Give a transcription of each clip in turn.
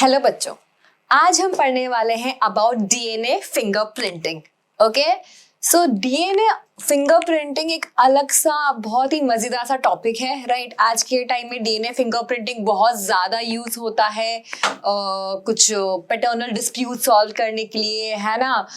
Hello बच्चों, आज हम पढ़ने वाले हैं about DNA fingerprinting. Okay, so DNA fingerprinting एक अलग सा बहुत ही मजेदार सा टॉपिक है, राइट। आज के टाइम में डीएनए फिंगरप्रिंटिंग बहुत ज्यादा यूज होता है कुछ पैटर्नल डिस्प्यूट सॉल्व करने के लिए, है ना।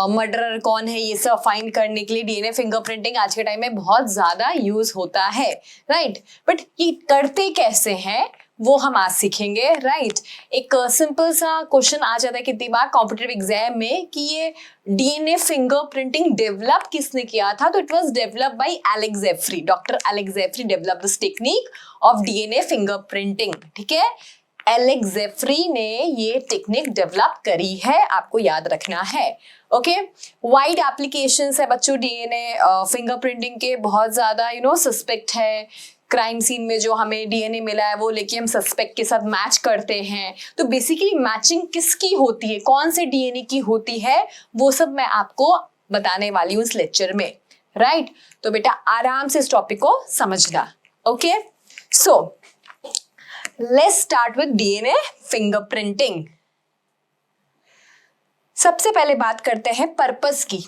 मर्डरर कौन है ये सब फाइंड करने के लिए डीएनए फिंगरप्रिंटिंग आज के टाइम में बहुत ज्यादा यूज होता है, राइट। बट ये करते कैसे हैं वो हम आज सीखेंगे, राइट। एक सिंपल सा क्वेश्चन आ जाता है कितनी बार कॉम्पिटिटिव एग्जाम में कि ये डीएनए फिंगरप्रिंटिंग डेवलप किसने किया था, तो it was develop by Alex Jeffrey. Doctor Alex Jeffrey develop this technique of DNA fingerprinting, ठीक है। एलेक्स जेफरी ने ये टेक्निक डेवलप करी है, आपको याद रखना है। ओके, वाइड एप्लीकेशंस है बच्चों डीएनए फिंगरप्रिंटिंग के, बहुत ज्यादा सस्पेक्ट है। क्राइम सीन में जो हमें डीएनए मिला है वो लेके हम सस्पेक्ट के साथ मैच करते हैं। तो बेसिकली मैचिंग किसकी होती है, कौन से डीएनए की होती है, वो सब मैं आपको बताने वाली हूँ इस लेक्चर में, राइट। तो बेटा आराम से इस टॉपिक को समझना। Okay, so let's start with DNA fingerprinting. सबसे पहले बात करते हैं पर्पस की,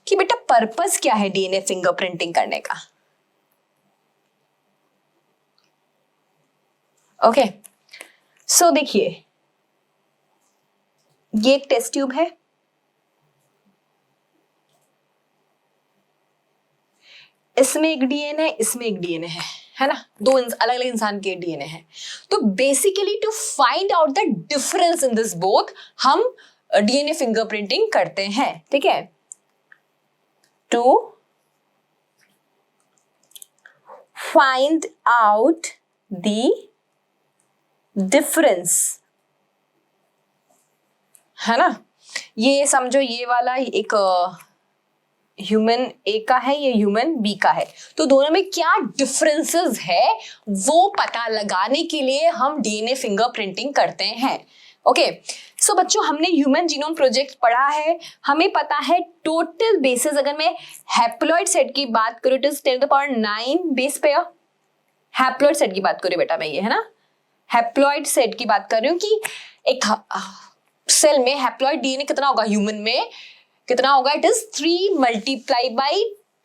कि बेटा पर्पस क्या है डीएनए फिंगरप्रिंटिंग करने का। ओके, सो देखिए ये एक टेस्ट ट्यूब है, इसमें एक डीएनए है, इसमें एक डीएनए है ना। दो अलग अलग इंसान के डीएनए है। तो basically to find out the difference in this both हम डीएनए फिंगरप्रिंटिंग करते हैं, ठीक है। To find out the difference, है ना। ये समझो ये वाला एक ह्यूमन ए का है, ये ह्यूमन बी का है, तो दोनों में क्या डिफरेंसेस है वो पता लगाने के लिए हम डीएनए फिंगरप्रिंटिंग करते हैं। ओके, सो बच्चों हमने ह्यूमन जीनोम प्रोजेक्ट पढ़ा है, हमें पता है टोटल बेसिस, अगर मैं हैप्लॉइड सेट की बात करूं it is 10⁹ base pair. Haploid set की बात करूं बेटा मैं, ये है ना हैप्लॉइड सेट की बात कर रही हूँ कि एक सेल में हैप्लॉइड डीएनए कितना होगा, ह्यूमन में कितना होगा, इट इज 3 ×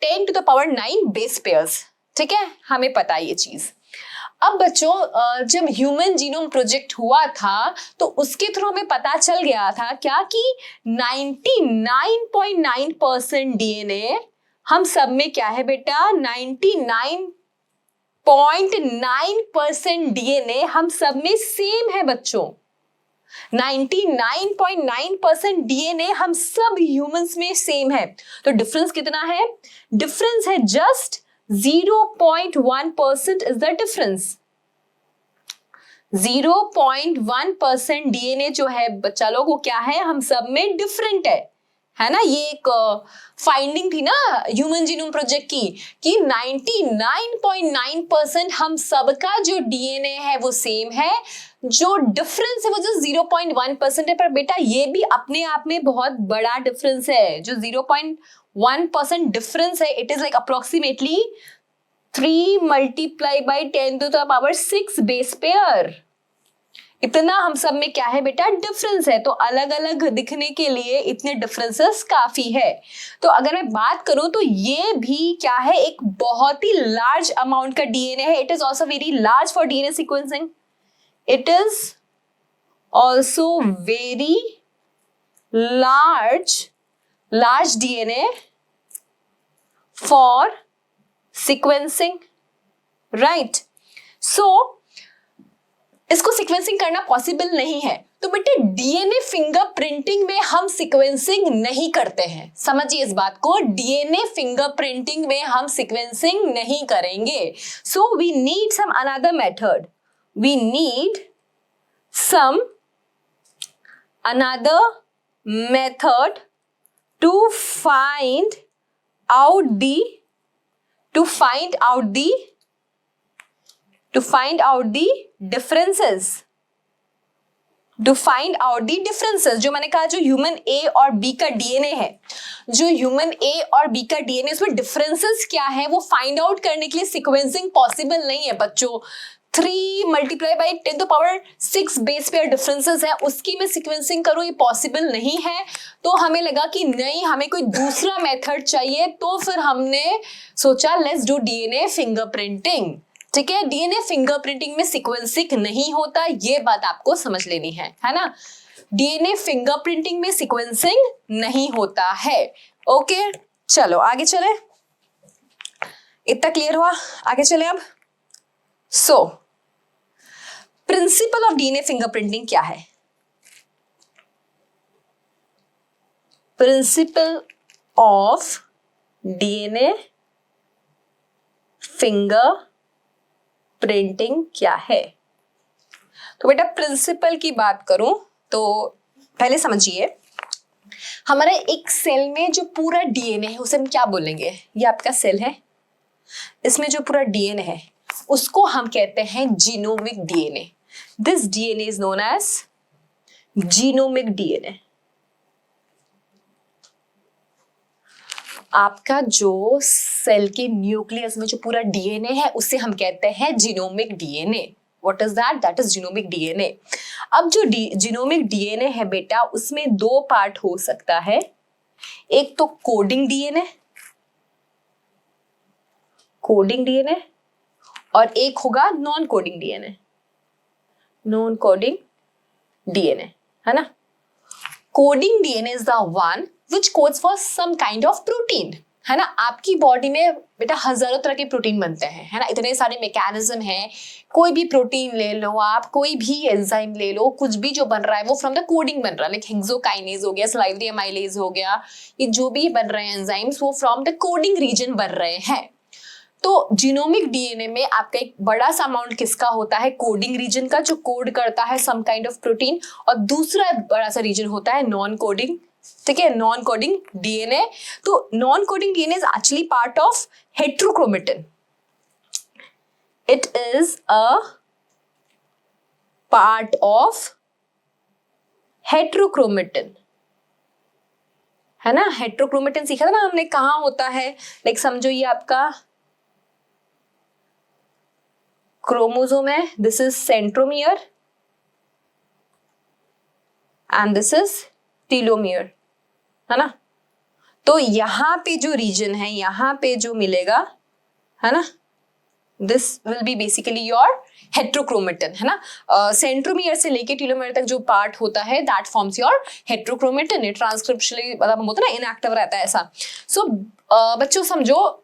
10⁹ बेस पेयर्स, ठीक है, हमें पता है ये चीज। अब बच्चों जब ह्यूमन जीनोम प्रोजेक्ट हुआ था तो उसके थ्रू हमें पता चल गया था क्या कि 99.9% डीएनए हम सब में क्या है बेटा, 99.9% डीएनए हम सब में सेम है बच्चों। 99.9% डीएनए हम सब ह्यूमंस में सेम है। तो डिफरेंस कितना है, डिफरेंस है just 0.1% is the difference. 0.1% DNA जो है बच्चा लोग वो क्या है, हम सब में डिफरेंट है ना। ये एक फाइंडिंग थी ना ह्यूमन जीनोम प्रोजेक्ट की कि 99.9% हम सबका जो डीएनए है वो सेम है, जो डिफरेंस है वो जो 0.1% है। पर बेटा ये भी अपने आप में बहुत बड़ा डिफरेंस है। जो 0.1% डिफरेंस है it is like approximately 3 × 10⁶ base pair. इतना हम सब में क्या है बेटा, डिफरेंस है। तो अलग अलग दिखने के लिए इतने डिफरेंसेस काफी है। तो अगर मैं बात करूं तो ये भी क्या है, एक बहुत ही लार्ज अमाउंट का डीएनए है। It is also very large for DNA sequencing. It is also very large DNA for sequencing, right. So इसको सीक्वेंसिंग करना पॉसिबल नहीं है। तो बेटे डीएनए फिंगरप्रिंटिंग में हम सीक्वेंसिंग नहीं करते हैं, समझिए इस बात को। डीएनए फिंगरप्रिंटिंग में हम सीक्वेंसिंग नहीं करेंगे। So we need some another method, we need some another method to find out the differences, जो मैंने कहा जो ह्यूमन ए और बी का डीएनए है, जो ह्यूमन ए और बी का डीएनए उसमें डिफरेंसेस क्या है वो फाइंड आउट करने के लिए सीक्वेंसिंग पॉसिबल नहीं है बच्चों। 3 multiply by 10⁶ base pair differences है, उसकी मैं सीक्वेंसिंग करूं, ये पॉसिबल नहीं है। तो हमें लगा कि नहीं, हमें कोई दूसरा मेथड चाहिए, तो फिर हमने सोचा लेट्स डू डीएनए फिंगरप्रिंटिंग। ठीक है, डीएनए फिंगरप्रिंटिंग में सीक्वेंसिंग नहीं होता, ये बात आपको समझ लेनी है ना। डीएनए फिंगरप्रिंटिंग में सीक्वेंसिंग नहीं होता है। ओके, चलो आगे चले, इतना क्लियर हुआ, आगे चले अब। So principle of DNA fingerprinting क्या है? प्रिंसिपल ऑफ डीएनए फिंगरप्रिंटिंग क्या है? तो बेटा प्रिंसिपल की बात करूं तो पहले समझिए, हमारे एक सेल में जो पूरा डीएनए है उसे हम क्या बोलेंगे? ये आपका सेल है, इसमें जो पूरा डीएनए है उसको हम कहते हैं genomic DNA. This DNA is known as genomic DNA. आपका जो सेल के न्यूक्लियस में जो पूरा डीएनए है उसे हम कहते हैं genomic DNA. What is that? That is genomic DNA. अब जो जीनोमिक डीएनए है बेटा, उसमें 2 पार्ट हो सकता है, एक तो कोडिंग डीएनए, कोडिंग डीएनए, और एक होगा non coding DNA, non coding DNA, है ना। Coding DNA is the one which codes for some kind of protein, है ना। आपकी बॉडी में बेटा हजारों तरह के प्रोटीन बनते हैं, है ना, इतने सारे मैकेनिज्म हैं। कोई भी प्रोटीन ले लो आप, कोई भी एंजाइम ले लो, कुछ भी जो बन रहा है वो फ्रॉम द कोडिंग बन रहा है, लाइक हेक्सोकाइनेज हो गया, सलाइवरी एमाइलेज हो गया, ये जो भी बन रहे हैं एंजाइम्स वो फ्रॉम द कोडिंग रीजन बन रहे हैं। तो जीनोमिक डीएनए में आपका एक बड़ा सा अमाउंट किसका होता है? कोडिंग रीजन का, जो कोड करता है सम काइंड ऑफ प्रोटीन, और दूसरा बड़ा सा रीजन होता है नॉन कोडिंग। ठीक है, नॉन कोडिंग डीएनए। तो non coding DNA is actually part of heterochromatin. It is a part of heterochromatin, है ना। हेट्रोक्रोमेटिन सीखा था ना हमने, कहाँ होता है? लाइक समझो ये आपका क्रोमोसोम है, this is centromere and this is telomere, है ना। तो यहां पे जो रीजन है, यहां पे जो मिलेगा, है ना, this will be basically your heterochromatin, है ना। सेंट्रोमियर से लेके टीलोमियर तक जो पार्ट होता है दैट फॉर्म्स योर हेट्रोक्रोमेटिन। ये ट्रांसक्रिप्शनली मतलब हम बोलते हैं ना इनएक्टिव रहता है ऐसा। सो बच्चों समझो,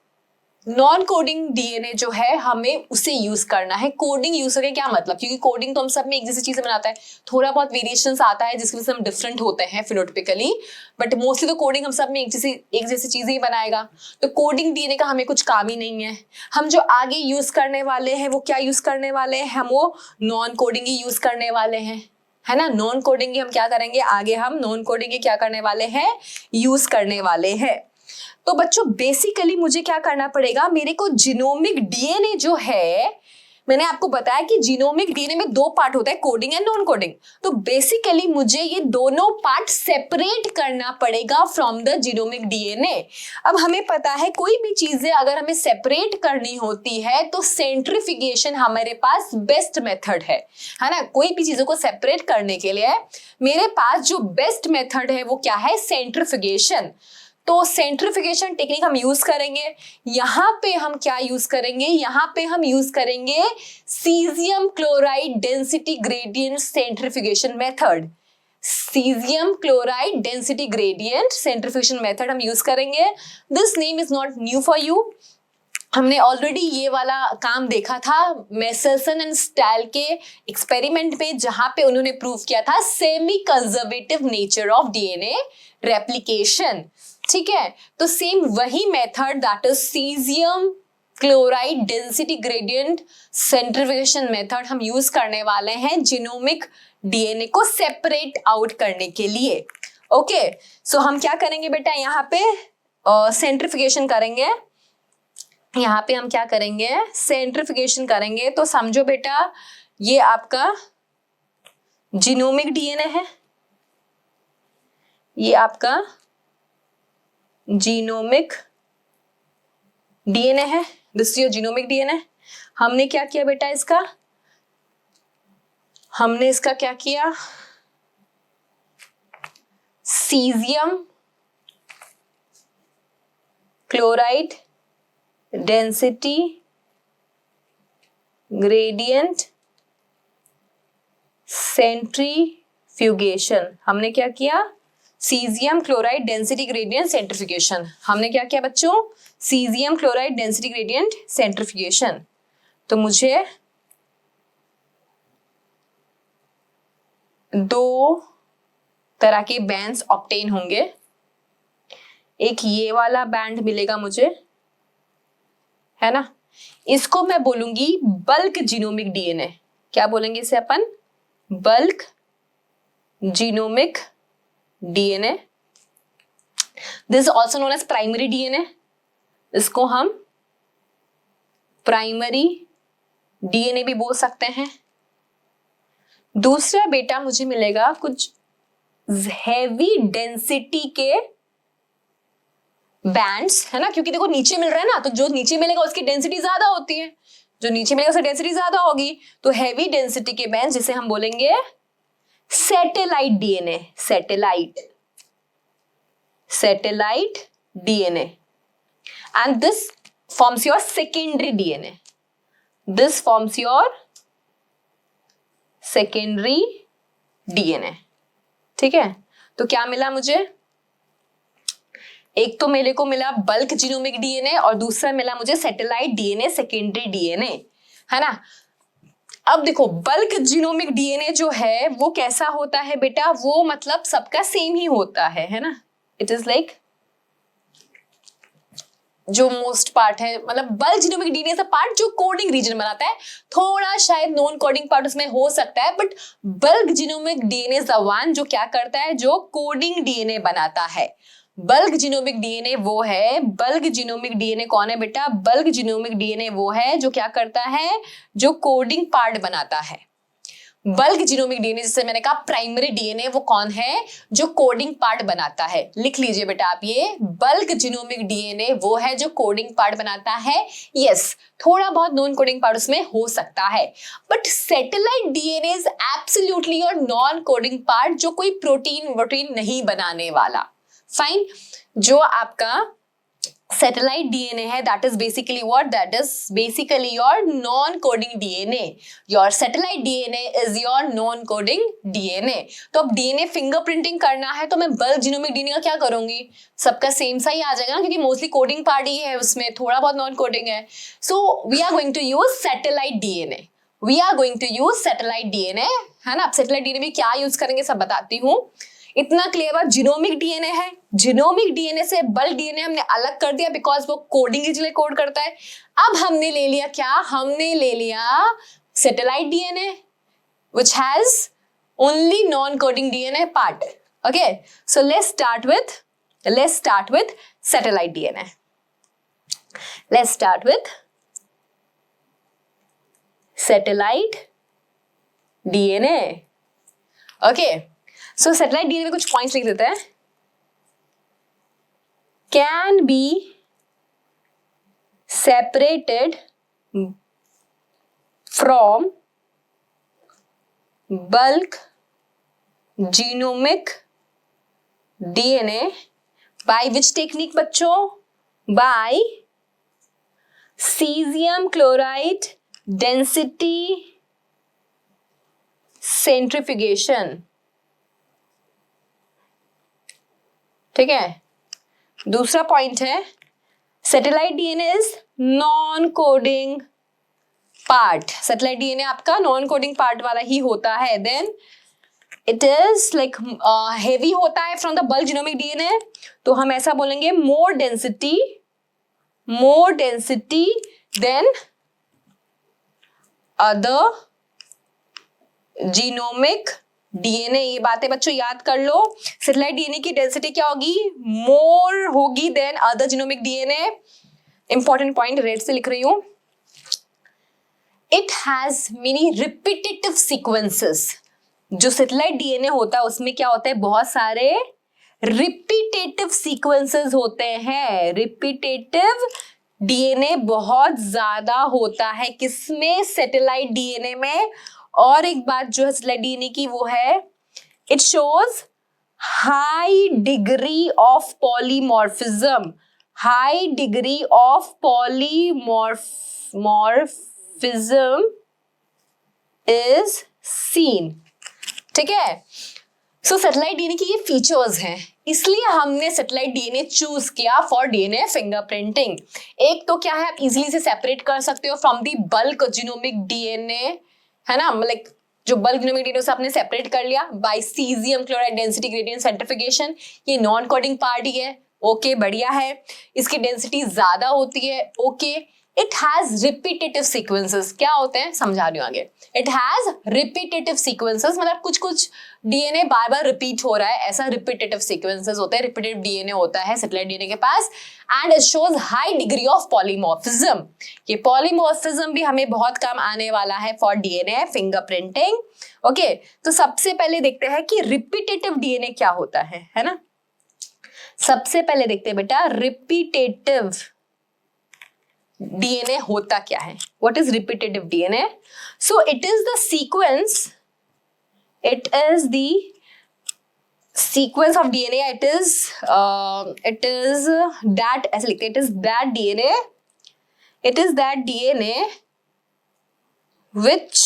नॉन कोडिंग डीएनए जो है हमें उसे यूज करना है। कोडिंग यूज करके क्या मतलब? क्योंकि कोडिंग तो हम सब में एक जैसी चीजें बनाता है, थोड़ा बहुत वेरिएशंस आता है जिसकी वजह से हम डिफरेंट होते हैं फिनोटिपिकली, बट मोस्टली तो कोडिंग हम सब में एक जैसी चीजें ही बनाएगा। तो कोडिंग डीएनए का हमें कुछ काम ही नहीं है। हम जो आगे यूज करने वाले हैं वो क्या यूज करने वाले हैं? हम वो नॉन कोडिंग ही यूज करने वाले हैं, है ना। नॉन कोडिंग हम क्या करेंगे आगे? हम नॉन कोडिंग क्या करने वाले हैं? यूज करने वाले हैं। तो बच्चों बेसिकली मुझे क्या करना पड़ेगा? मेरे को जीनोमिक डीएनए जो है, मैंने आपको बताया कि जीनोमिक डीएनए में 2 पार्ट होता है, कोडिंग एंड नॉन कोडिंग। तो बेसिकली मुझे ये दोनों पार्ट सेपरेट करना पड़ेगा फ्रॉम द जीनोमिक डीएनए। अब हमें पता है कोई भी चीजें अगर हमें सेपरेट करनी होती है तो सेंट्रीफिकेशन हमारे पास बेस्ट मेथड है ना। कोई भी चीजों को सेपरेट करने के लिए मेरे पास जो बेस्ट मेथड है वो क्या है? सेंट्रीफिकेशन। तो सेंट्रीफिकेशन टेक्निक हम यूज करेंगे। यहां पे हम क्या यूज करेंगे? यहां पे हम यूज करेंगे caesium chloride density gradient centrification method. Caesium chloride density gradient centrification method हम यूज करेंगे। This name is not new for you, हमने ऑलरेडी ये वाला काम देखा था मेसरसन एंड स्टाइल के एक्सपेरिमेंट में, जहां पे उन्होंने प्रूव किया था semi conservative nature of DNA replication. ठीक है, तो सेम वही method that is caesium chloride density gradient centrification method हम यूज करने वाले हैं जीनोमिक डीएनए को सेपरेट आउट करने के लिए। ओके, सो हम क्या करेंगे बेटा? यहाँ पे सेंट्रीफिकेशन करेंगे। यहाँ पे हम क्या करेंगे? सेंट्रीफिकेशन करेंगे। तो समझो बेटा ये आपका जीनोमिक डीएनए है, ये आपका जीनोमिक डीएनए है, दिस योर जीनोमिक डीएनए। हमने क्या किया बेटा? इसका हमने इसका क्या किया, caesium chloride density gradient centrifugation. हमने क्या किया, caesium chloride density gradient centrifugation. हमने क्या किया बच्चों, caesium chloride density gradient centrifugation. तो मुझे दो तरह के बैंड्स ऑब्टेन होंगे। एक ये वाला बैंड मिलेगा मुझे, है ना, इसको मैं बोलूंगी बल्क जीनोमिक डीएनए। क्या बोलेंगे इसे अपन, bulk genomic DNA. This also known as primary DNA. इसको हम प्राइमरी डीएनए भी बोल सकते हैं। दूसरा बेटा मुझे मिलेगा कुछ हैवी डेंसिटी के बैंड्स, है ना, क्योंकि देखो नीचे मिल रहा है ना, तो जो नीचे मिलेगा उसकी डेंसिटी ज्यादा होती है, जो नीचे मिलेगा उसकी डेंसिटी ज्यादा होगी। तो हैवी डेंसिटी के बैंड्स जिसे हम बोलेंगे satellite DNA, satellite DNA. And this forms your secondary DNA, this forms your secondary DNA. ठीक है, तो क्या मिला मुझे, एक तो मेरे को मिला बल्क जीनोमिक डीएनए और दूसरा मिला मुझे सैटेलाइट डीएनए सेकेंडरी डीएनए, है ना। अब देखो बल्क जीनोमिक डीएनए जो है वो कैसा होता है बेटा, वो मतलब सबका सेम ही होता है ना। इट इज लाइक जो मोस्ट पार्ट है, मतलब बल्क जीनोमिक डीएनए का पार्ट जो कोडिंग रीजन बनाता है, थोड़ा शायद नॉन कोडिंग पार्ट उसमें हो सकता है, but bulk genomic DNA is the one जो क्या करता है, जो कोडिंग डीएनए बनाता है। बल्क जीनोमिक डीएनए वो है, बल्क जीनोमिक डीएनए कौन है बेटा, बल्क जीनोमिक डीएनए वो है जो क्या करता है, जो कोडिंग पार्ट बनाता है। बल्क जीनोमिक डीएनए जिसे मैंने कहा प्राइमरी डीएनए, वो कौन है, जो कोडिंग पार्ट बनाता है। लिख लीजिए बेटा आप ये, बल्क जीनोमिक डीएनए वो है जो कोडिंग पार्ट बनाता है। यस, थोड़ा बहुत नॉन कोडिंग पार्ट उसमें हो सकता है, but satellite DNA is absolutely और नॉन कोडिंग पार्ट, जो कोई प्रोटीन वोटीन नहीं बनाने वाला। फाइन, जो आपका सैटेलाइट डीएनए है that is basically what, that is basically your non coding DNA. Your satellite DNA is your non coding DNA. तो अब डीएनए फिंगरप्रिंटिंग करना है तो मैं बल्क जीनोमिक डीएनए का क्या करूंगी, सबका सेम सा ही आ जाएगा ना, क्योंकि मोस्टली कोडिंग पार्ट ही है उसमें, थोड़ा बहुत नॉन कोडिंग है। So we are going to use satellite DNA, we are going to use satellite DNA, है ना। अब सैटेलाइट डीएनए में क्या यूज करेंगे सब बताती हूँ। इतना क्लियर है, जीनोमिक डीएनए है, जीनोमिक डीएनए से बल्क डीएनए हमने अलग कर दिया बिकॉज वो कोडिंग के लिए कोड करता है। अब हमने ले लिया क्या, हमने ले लिया satellite DNA which has only non coding DNA part. Okay, so let's start with satellite DNA. Let's start with satellite DNA. Okay, so satellite DNA में कुछ पॉइंट्स लिख देते हैं। Can be separated from bulk genomic DNA by which technique बच्चों, by caesium chloride density centrifugation. ठीक है, दूसरा point है satellite DNA is non coding part. Satellite DNA आपका नॉन कोडिंग पार्ट वाला ही होता है। Then it is like heavy होता है from the bulk genomic DNA, तो हम ऐसा बोलेंगे more density than other genomic DNA. ये बातें बच्चों याद कर लो। सैटेलाइट डीएनए की डेंसिटी क्या होगी, मोर होगी than other genomic DNA. Important point red से लिख रही हूं। It has many repetitive sequences. जो सैटेलाइट डीएनए होता है उसमें क्या होता है, बहुत सारे रिपीटेटिव सीक्वेंसेस होते हैं। रिपीटेटिव डीएनए बहुत ज्यादा होता है किसमें, सैटेलाइट डीएनए में। और एक बात जो है सेटेलाइट डीएनए की वो है it shows high degree of polymorphism, high degree of polymorphism is seen. ठीक है, सो सेटेलाइट डीएनए की ये फीचर्स हैं, इसलिए हमने सेटेलाइट डीएनए चूज किया फॉर डीएनए फिंगरप्रिंटिंग। एक तो क्या है, आप इजीली से सेपरेट कर सकते हो from the bulk genomic DNA, है ना, लाइक जो बल्क जीनोमिक डीएनए से आपने सेपरेट कर लिया by caesium chloride density gradient centrification. ये नॉन कोडिंग पार्ट ही है, ओके बढ़िया है, इसकी डेंसिटी ज्यादा होती है, okay. It has repetitive sequences, क्या होते हैं समझा रही हूं आगे। इट हैज रिपीटेटिव सीक्वेंसेस, मतलब कुछ कुछ डीएनए बार बार रिपीट हो रहा है, ऐसा रिपीटेटिव सीक्वेंसेस होते हैं, रिपीटेटिव डीएनए होता है सेटेलाइट डीएनए के पास। And it shows high degree of polymorphism. ये पॉलीमॉर्फिज्म भी हमें बहुत काम आने वाला है फॉर डीएनए फिंगरप्रिंटिंग। ओके, तो सबसे पहले देखते हैं कि रिपीटेटिव डीएनए क्या होता है ना। सबसे पहले देखते हैं बेटा रिपीटेटिव डीएनए होता क्या है। What is repetitive DNA? So it is the sequence, it is the sequence of DNA, it is that, ऐसे लिखते हैं, it is that DNA, it is that DNA which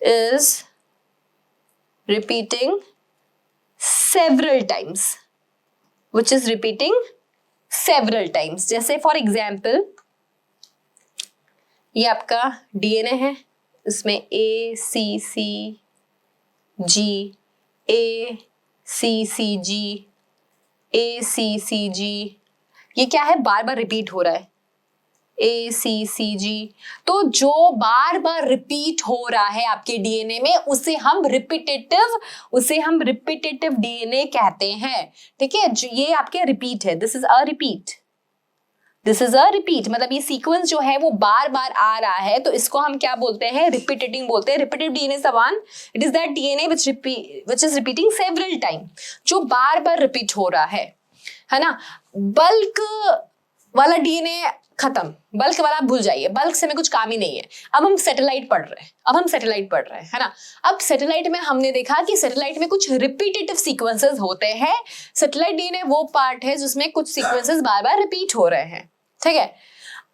is repeating several times, which is repeating several times। जैसे for example ये आपका DNA है, इसमें ए सी सी जी, ए सी सी जी, ए सी सी जी, ये क्या है, बार बार रिपीट हो रहा है, ए सी सी जी। तो जो बार बार रिपीट हो रहा है आपके डीएनए में उसे हम रिपीटेटिव डीएनए कहते हैं। ठीक है, ये आपके रिपीट है, this is a repeat, this is a repeat, मतलब ये सीक्वेंस जो है वो बार बार आ रहा है, तो इसको हम क्या बोलते हैं, रिपीटेटिंग बोलते हैं। Repetitive DNA is the one, it is that DNA which is repeating several time, जो बार बार रिपीट हो रहा है ना। बल्क वाला डीएनए खत्म, बल्क वाला भूल जाइए, बल्क से में कुछ काम ही नहीं है। अब हम सैटेलाइट पढ़ रहे हैं, है ना। अब सैटेलाइट में हमने देखा कि सैटेलाइट में कुछ रिपीटेटिव सीक्वेंसेस होते हैं। सैटेलाइट डीएनए वो पार्ट है जिसमें कुछ सीक्वेंसेस बार बार रिपीट हो रहे हैं। ठीक है,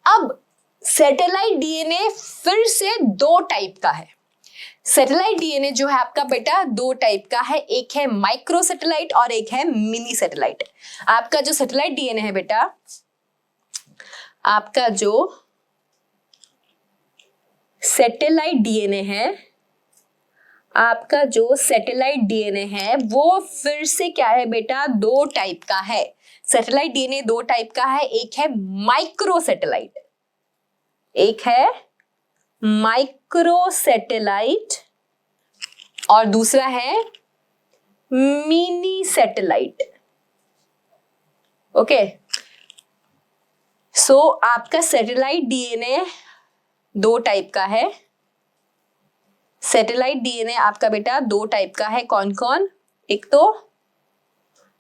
अब सैटेलाइट डीएनए फिर से दो टाइप का है। सैटेलाइट डीएनए जो है आपका बेटा दो टाइप का है, एक है माइक्रो सैटेलाइट और एक है मिनी सैटेलाइट। आपका जो सैटेलाइट डीएनए है बेटा, आपका जो सैटेलाइट डीएनए है, आपका जो सैटेलाइट डीएनए है वो फिर से क्या है बेटा, दो टाइप का है। सैटेलाइट डीएनए दो टाइप का है, एक है माइक्रो सैटेलाइट, एक है माइक्रो सैटेलाइट और दूसरा है मिनी सैटेलाइट। ओके, सो आपका सैटेलाइट डीएनए दो टाइप का है। सैटेलाइट डीएनए आपका बेटा दो टाइप का है, कौन कौन, एक तो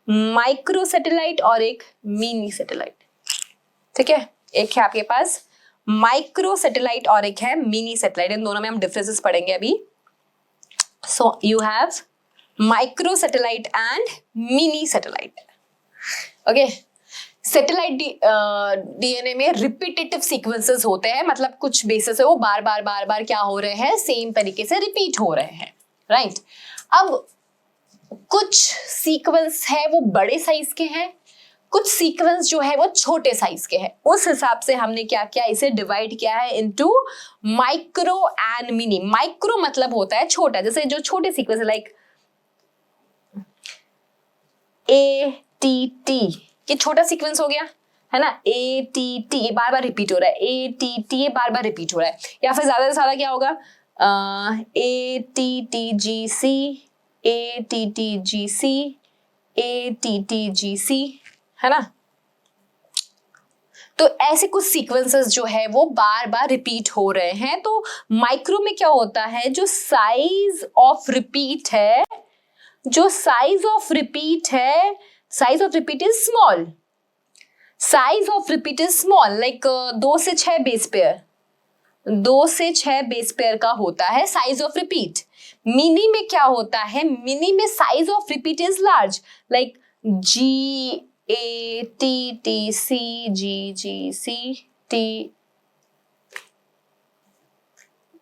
माइक्रो सैटेलाइट और एक मिनी सैटेलाइट। ठीक है, एक है आपके पास माइक्रो सैटेलाइट और एक है मिनी सैटेलाइट, इन दोनों में हम डिफरेंसेस पढ़ेंगे अभी। So you have micro satellite and mini satellite. Okay, satellite DNA में रिपीटेटिव सीक्वेंसेस होते हैं, मतलब कुछ बेसिस है वो बार बार क्या हो रहे हैं, सेम तरीके से रिपीट हो रहे हैं, राइट। अब कुछ सीक्वेंस है वो बड़े साइज के हैं, कुछ सीक्वेंस जो है वो छोटे साइज के हैं। उस हिसाब से हमने क्या किया, इसे डिवाइड किया है into micro and mini. Micro मतलब होता है छोटा, जैसे जो छोटे सीक्वेंस है लाइक ATT, ये छोटा सीक्वेंस हो गया, है ना। ATT ये बार बार रिपीट हो रहा है, ATT ये बार बार रिपीट हो रहा है। या फिर ज्यादा से ज्यादा क्या होगा, ATTGC, ATTGC, ATTGC, है ना। तो ऐसे कुछ सीक्वेंसेस जो है वो बार बार रिपीट हो रहे हैं। तो माइक्रो में क्या होता है, जो साइज ऑफ रिपीट है, जो साइज ऑफ रिपीट है, size of repeat is small, size of repeat is small, like 2 से 6 बेस पेयर, 2 से 6 बेस पेयर का होता है साइज ऑफ रिपीट। मिनी में क्या होता है, मिनी में size of repeat is large, like GATTC GGCT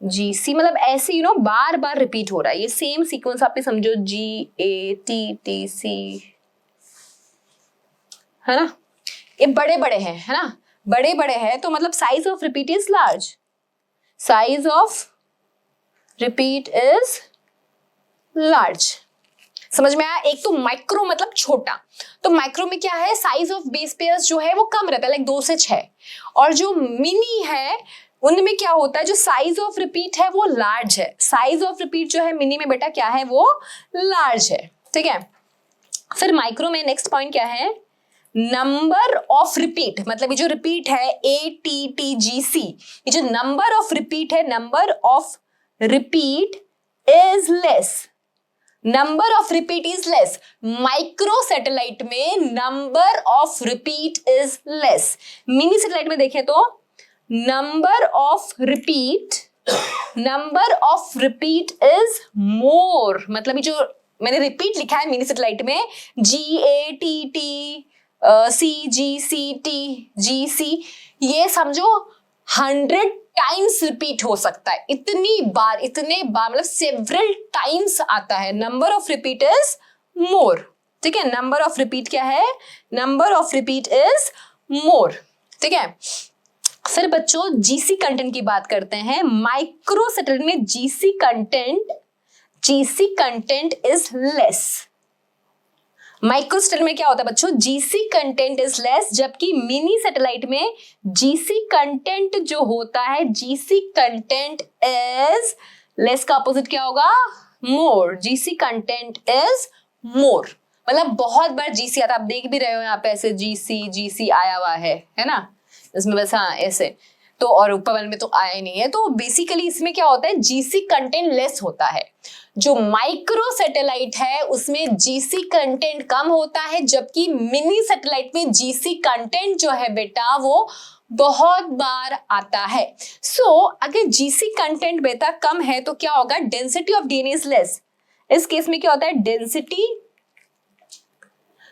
GC, मतलब ऐसे बार बार रिपीट हो रहा है, ये सेम सीक्वेंस आप समझो, GATTC, है ना, ये बड़े बड़े हैं, है ना, बड़े बड़े हैं, तो मतलब size of repeat is large, size of repeat is large. समझ में आया? एक तो माइक्रो मतलब छोटा, तो माइक्रो में क्या है, साइज ऑफ बेस पेयर्स जो है वो कम रहता है, लाइक 2 से 6, और जो मिनी है उनमें क्या होता है, जो साइज ऑफ रिपीट है वो लार्ज है, साइज ऑफ रिपीट जो है मिनी में बेटा क्या है, वो लार्ज है, ठीक है। फिर माइक्रो में नेक्स्ट पॉइंट क्या है, नंबर ऑफ रिपीट, मतलब ये जो रिपीट है ATTGC, ये जो नंबर ऑफ रिपीट है, number of repeat is less, number of repeat is less. Microsatellite में number of repeat is less, minisatellite में देखें तो number of repeat is more, मतलब ये जो मैंने रिपीट लिखा है मिनी सैटेलाइट में GATTCGCTGC, ये समझो 100 टाइम्स रिपीट हो सकता है, इतने बार मतलब सेवरल टाइम्स आता है, नंबर ऑफ रिपीट इज मोर, ठीक है। नंबर ऑफ रिपीट क्या है, नंबर ऑफ रिपीट इज मोर, ठीक है। फिर बच्चों GC कंटेंट की बात करते हैं। माइक्रो सैटेलाइट में GC content is less, microsatellite में क्या होता है बच्चों, GC कंटेंट इज लेस, जबकि मिनी सैटेलाइट में GC कंटेंट जो होता है, GC कंटेंट इज लेस का अपोजिट क्या होगा, मोर, GC कंटेंट इज मोर, मतलब बहुत बार GC आता है, आप देख भी रहे हो यहाँ पे ऐसे GC आया हुआ है ना, इसमें बस हाँ ऐसे, तो और ऊपर वाले में तो आया ही नहीं है, तो बेसिकली इसमें क्या होता है, GC कंटेंट लेस होता है। जो माइक्रो सैटेलाइट है उसमें GC कंटेंट कम होता है, जबकि मिनी सैटेलाइट में GC कंटेंट जो है बेटा वो बहुत बार आता है। अगर GC कंटेंट बेटा कम है तो क्या होगा, density of DNA is less, इस केस में क्या होता है,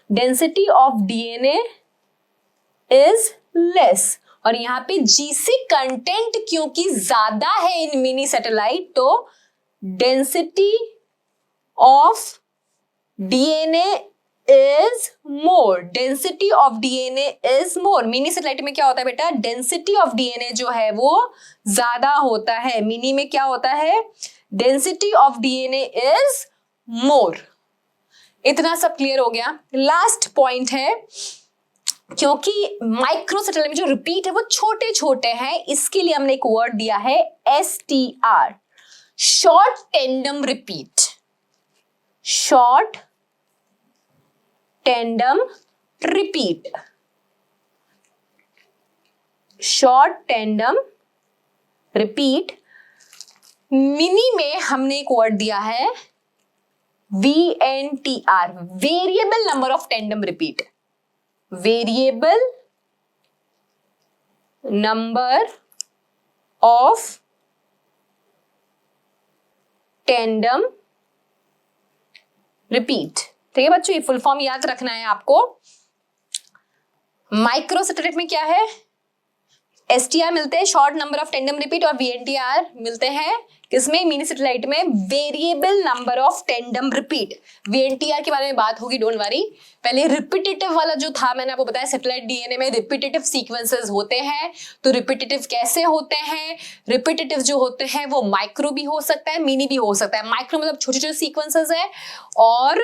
density of DNA is less, और यहाँ पे GC कंटेंट क्योंकि ज्यादा है इन मिनी सैटेलाइट, तो density of DNA is more, density of DNA is more. Mini satellite में क्या होता है बेटा, डेंसिटी ऑफ DNA जो है वो ज्यादा होता है, मिनी में क्या होता है, density of DNA is more. इतना सब क्लियर हो गया। लास्ट पॉइंट है, क्योंकि माइक्रो सैटेलाइट में जो रिपीट है वो छोटे छोटे हैं, इसके लिए हमने एक वर्ड दिया है STR, short tandem repeat, short tandem repeat, short tandem repeat. Mini में हमने एक वर्ड दिया है VNTR, variable number of tandem repeat, variable number of tandem repeat, ठीक है बच्चों, ये फुल फॉर्म याद रखना है आपको। माइक्रो सैटेलाइट में क्या है, STR मिलते हैं short number of tandem repeat, और VNTR मिलते हैं किसमें, मिनी सैटेलाइट में, variable number of tandem repeat. VNTR के बारे में बात होगी, डोंट वरी। पहले रिपीटेटिव वाला जो था मैंने आपको बताया, सैटेलाइट DNA में रिपीटेटिव सीक्वेंसेस होते हैं, तो रिपीटेटिव कैसे होते हैं, रिपीटेटिव जो होते हैं वो माइक्रो भी हो सकता है, मिनी भी हो सकता है। माइक्रो मतलब छोटे छोटे सीक्वेंसेस है, और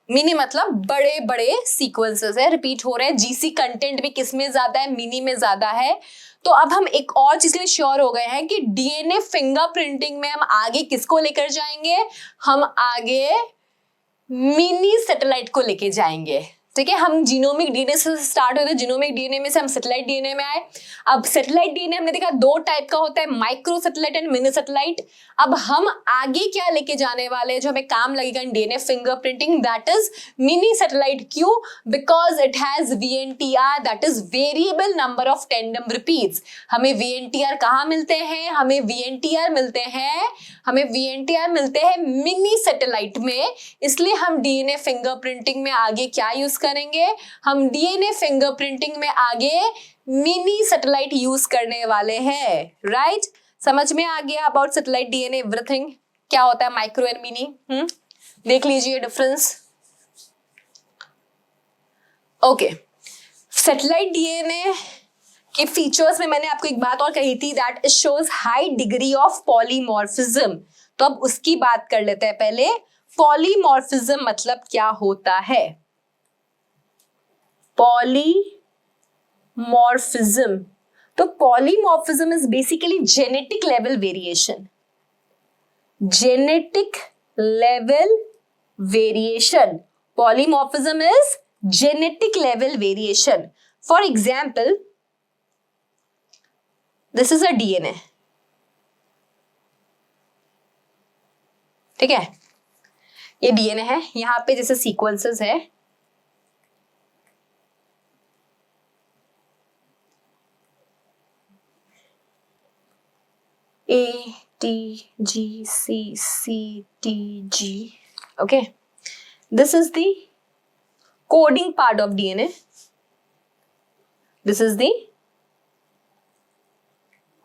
मिनी मतलब बड़े बड़े सीक्वेंसेस है, रिपीट हो रहे हैं। GC कंटेंट भी किसमें ज्यादा है, मिनी में ज्यादा है। तो अब हम एक और चीज के लिए श्योर हो गए हैं कि DNA फिंगरप्रिंटिंग में हम आगे किसको लेकर जाएंगे, हम आगे मिनी सैटेलाइट को लेके जाएंगे। ठीक है, हम जीनोमिक डीएनए से स्टार्ट हुए थे, जीनोमिक डीएनए में से हम सैटेलाइट डीएनए में आए। अब सैटेलाइट डीएनए हमने देखा दो टाइप का होता है, micro satellite and mini satellite. अब हम आगे क्या लेके जाने वाले हैं जो हमें काम लगेगा in DNA fingerprinting, that is minisatellite. क्यों? Because it has VNTR, that is variable number of tandem repeats. हमें वीएनटीआर कहाँ मिलते हैं? हमें वीएनटीआर मिलते हैं मिनी सैटेलाइट में। इसलिए हम डीएनए फिंगरप्रिंटिंग में आगे क्या यूज करेंगे? हम डीएनए फिंगरप्रिंटिंग में आगे मिनी सैटेलाइट यूज करने वाले हैं, राइट? समझ में आ गया अबाउट सैटेलाइट डीएनए एवरीथिंग, क्या होता है माइक्रो एंड मिनी? देख लीजिए डिफरेंस। ओके, सैटेलाइट डीएनए के फीचर्स में मैंने आपको एक बात और कही थी, that it shows high degree of polymorphism. तो अब उसकी बात कर लेते हैं पहले। पॉलीमॉर्फिज्म मतलब क्या होता है? पॉलीमॉर्फिज्म, तो polymorphism is basically genetic level variation. Genetic level variation, polymorphism is genetic level variation. For example, this is a DNA, ठीक है, ये डीएनए है, यहां पे जैसे सीक्वेंसेस है, A T G C C T G, okay, this is the coding part of DNA, this is the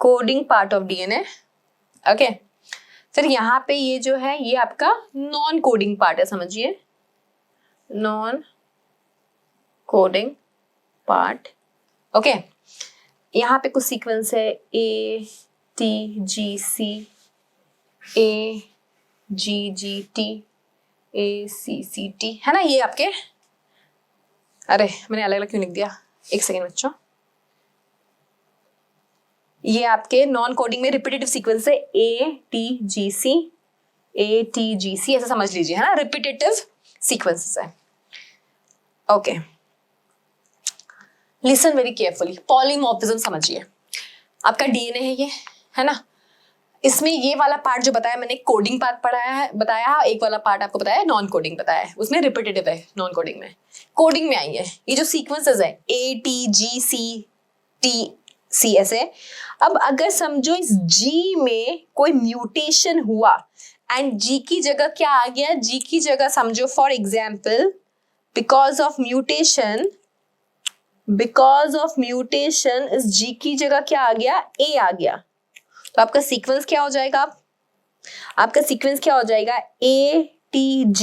coding part of DNA, okay। फिर यहाँ पे ये जो है ये आपका नॉन कोडिंग पार्ट है, समझिए, नॉन कोडिंग पार्ट, ओके। यहाँ पे कुछ सीक्वेंस है A T G C A G G T A C C T, है ना ये आपके, अरे मैंने अलग अलग क्यों लिख दिया, एक सेकेंड बच्चों, ये आपके नॉन कोडिंग में रिपीटेटिव सीक्वेंस है ATGC ATGC, ऐसा समझ लीजिए, है ना, रिपीटेटिव सीक्वेंसेस है, okay. Listen very carefully, polymorphism समझिए, आपका डीएनए है ये, है ना, इसमें ये वाला पार्ट जो बताया मैंने कोडिंग पार्ट बताया, एक वाला पार्ट आपको बताया नॉन कोडिंग बताया है, उसमें रिपीटेटिव है नॉन कोडिंग में, कोडिंग में आई है ये जो सीक्वेंसेस है ATGCT ऐसे। अब अगर समझो इस G में कोई म्यूटेशन हुआ एंड G की जगह क्या आ गया, G की जगह समझो for example because of mutation इस G की जगह क्या आ गया, A आ गया, तो आपका सीक्वेंस क्या हो जाएगा, आपका सीक्वेंस क्या हो जाएगा ATGACTC।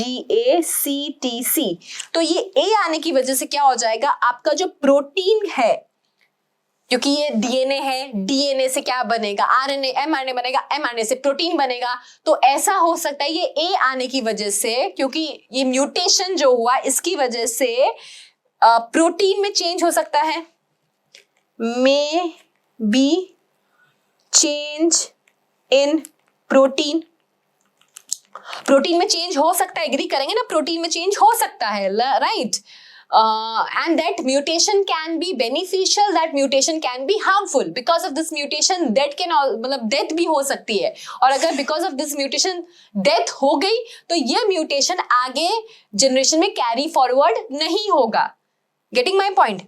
तो ये A आने की वजह से क्या हो जाएगा, आपका जो प्रोटीन है, क्योंकि ये डीएनए है, डीएनए से क्या बनेगा, आरएनए, एमआरएनए बनेगा, एमआरएनए से प्रोटीन बनेगा। तो ऐसा हो सकता है ये ए आने की वजह से, क्योंकि ये म्यूटेशन जो हुआ इसकी वजह से प्रोटीन में चेंज हो सकता है, may be change in protein, protein में चेंज हो सकता है, एग्री करेंगे ना, प्रोटीन में चेंज हो सकता है, right. And that mutation can be beneficial, that mutation can be harmful, because of this mutation that can मतलब डेथ भी हो सकती है, और अगर because of this mutation death हो गई तो ये म्यूटेशन आगे जनरेशन में कैरी फॉरवर्ड नहीं होगा। Getting my point?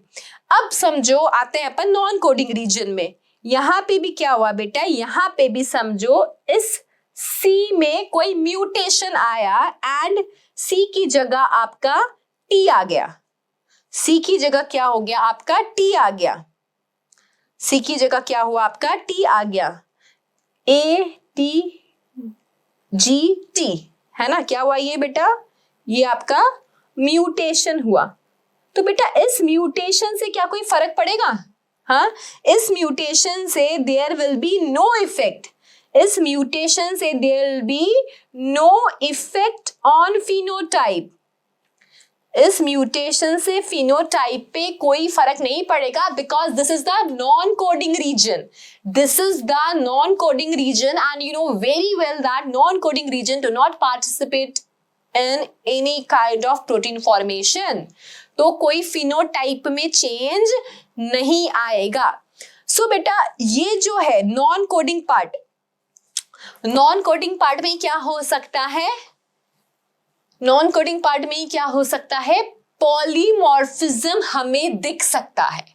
अब समझो आते हैं अपन नॉन कोडिंग रीजन में, यहाँ पे भी क्या हुआ बेटा, यहाँ पे भी समझो इस C में कोई म्यूटेशन आया एंड C की जगह आपका T आ गया, C की जगह क्या हो गया, आपका T आ गया, C की जगह क्या हुआ, आपका T आ गया, ATGT, है ना, क्या हुआ ये बेटा, ये आपका म्यूटेशन हुआ। तो बेटा इस म्यूटेशन से क्या कोई फर्क पड़ेगा, हाँ, इस म्यूटेशन से there will be no effect, इस म्यूटेशन से there will be no effect on phenotype, इस म्यूटेशन से फिनोटाइप पे कोई फर्क नहीं पड़ेगा, because this is the non coding region, this is the non coding region, and you know very well that non coding region do not participate in any kind of protein formation. तो कोई phenotype में change नहीं आएगा. So बेटा ये जो है non coding part, non coding part में क्या हो सकता है, नॉन कोडिंग पार्ट में क्या हो सकता है, पॉलीमॉर्फिज्म हमें दिख सकता है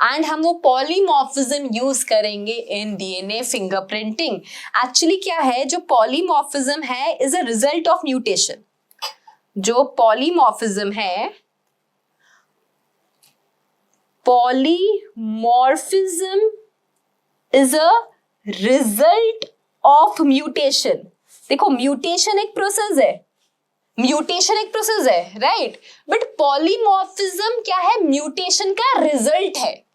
एंड हम वो पॉलीमॉर्फिज्म यूज करेंगे इन डीएनए फिंगरप्रिंटिंग. एक्चुअली क्या है, जो पॉलीमॉर्फिज्म है is a result of mutation. जो पॉलीमॉर्फिज्म है, polymorphism is a result of mutation. देखो म्यूटेशन एक प्रोसेस है, म्यूटेशन एक प्रोसेस है, राइट, बट पॉलीमॉर्फिज्म क्या है, म्यूटेशन का रिजल्ट है.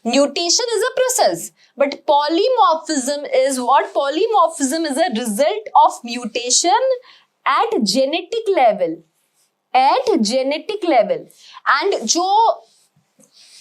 Mutation is a process but polymorphism is what, polymorphism is a result of mutation at genetic level, at genetic level. And जो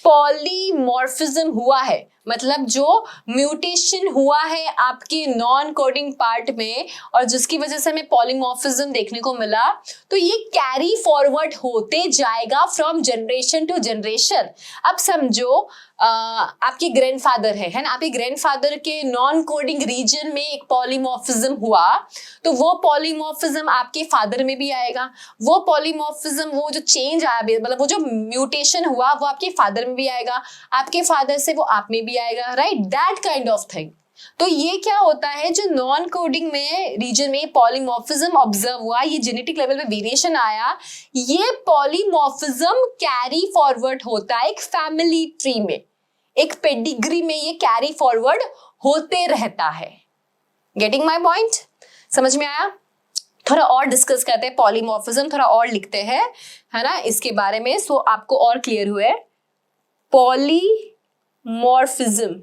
पॉलीमॉर्फिज्म हुआ है, मतलब जो म्यूटेशन हुआ है आपके नॉन कोडिंग पार्ट में और जिसकी वजह से हमें पॉलीमॉर्फिज्म देखने को मिला, तो ये कैरी फॉरवर्ड होते जाएगा फ्रॉम जनरेशन टू जनरेशन. अब समझो आपके ग्रैंडफादर है ना, आपके ग्रैंडफादर के नॉन कोडिंग रीजन में एक पॉलीमॉर्फिज्म हुआ, तो वो पॉलीमॉर्फिज्म आपके फादर में भी आएगा. वो पॉलीमॉर्फिज्म, वो जो चेंज आया, मतलब वो जो म्यूटेशन हुआ वो आपके फादर में भी आएगा, आपके फादर से वो आप में भी आएगा, right, that kind of thing. तो ये क्या होता है, जो नॉन कोडिंग में रीजन में पॉलीमॉर्फिज्म ऑब्जर्व हुआ, ये जेनेटिक लेवल पे वेरिएशन आया, ये पॉलीमॉर्फिज्म कैरी फॉरवर्ड होता है एक फैमिली ट्री में, एक पेडिग्री में ये कैरी फॉरवर्ड होते रहता है. गेटिंग माय पॉइंट, समझ में आया? थोड़ा और डिस्कस करते हैं पॉलीमॉर्फिज्म, थोड़ा और लिखते हैं, है ना, इसके बारे में, सो आपको और क्लियर हुए. Polymorphism,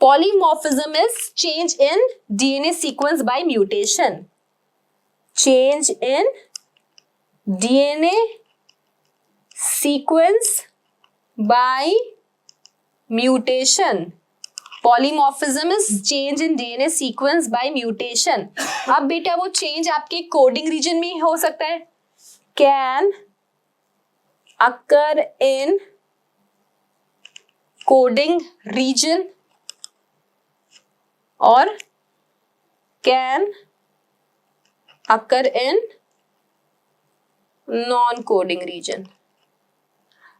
polymorphism is change in DNA sequence by mutation. Change in DNA sequence by mutation. Polymorphism is change in DNA sequence by mutation. अब बेटा वो change आपके coding region में हो सकता है, can occur in coding region or can occur in non-coding region.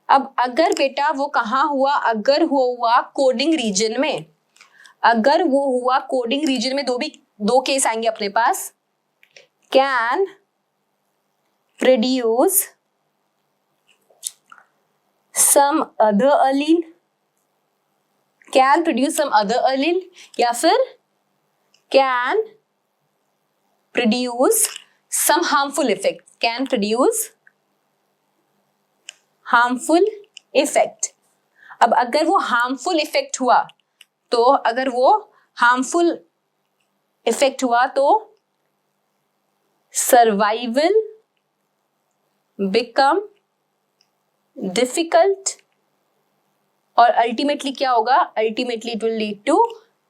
अब अगर बेटा वो कहाँ हुआ, अगर हुआ कोडिंग रीजन में, अगर वो हुआ कोडिंग रीजन में, दो केस आएंगे अपने पास. Can produce some other allele, can produce some other allele, या फिर can produce some harmful effect, can produce harmful effect. अब अगर वो हार्मफुल इफेक्ट हुआ, तो अगर वो हार्मफुल इफेक्ट हुआ तो सर्वाइवल बिकम डिफिकल्ट और अल्टीमेटली क्या होगा, ultimately it will lead to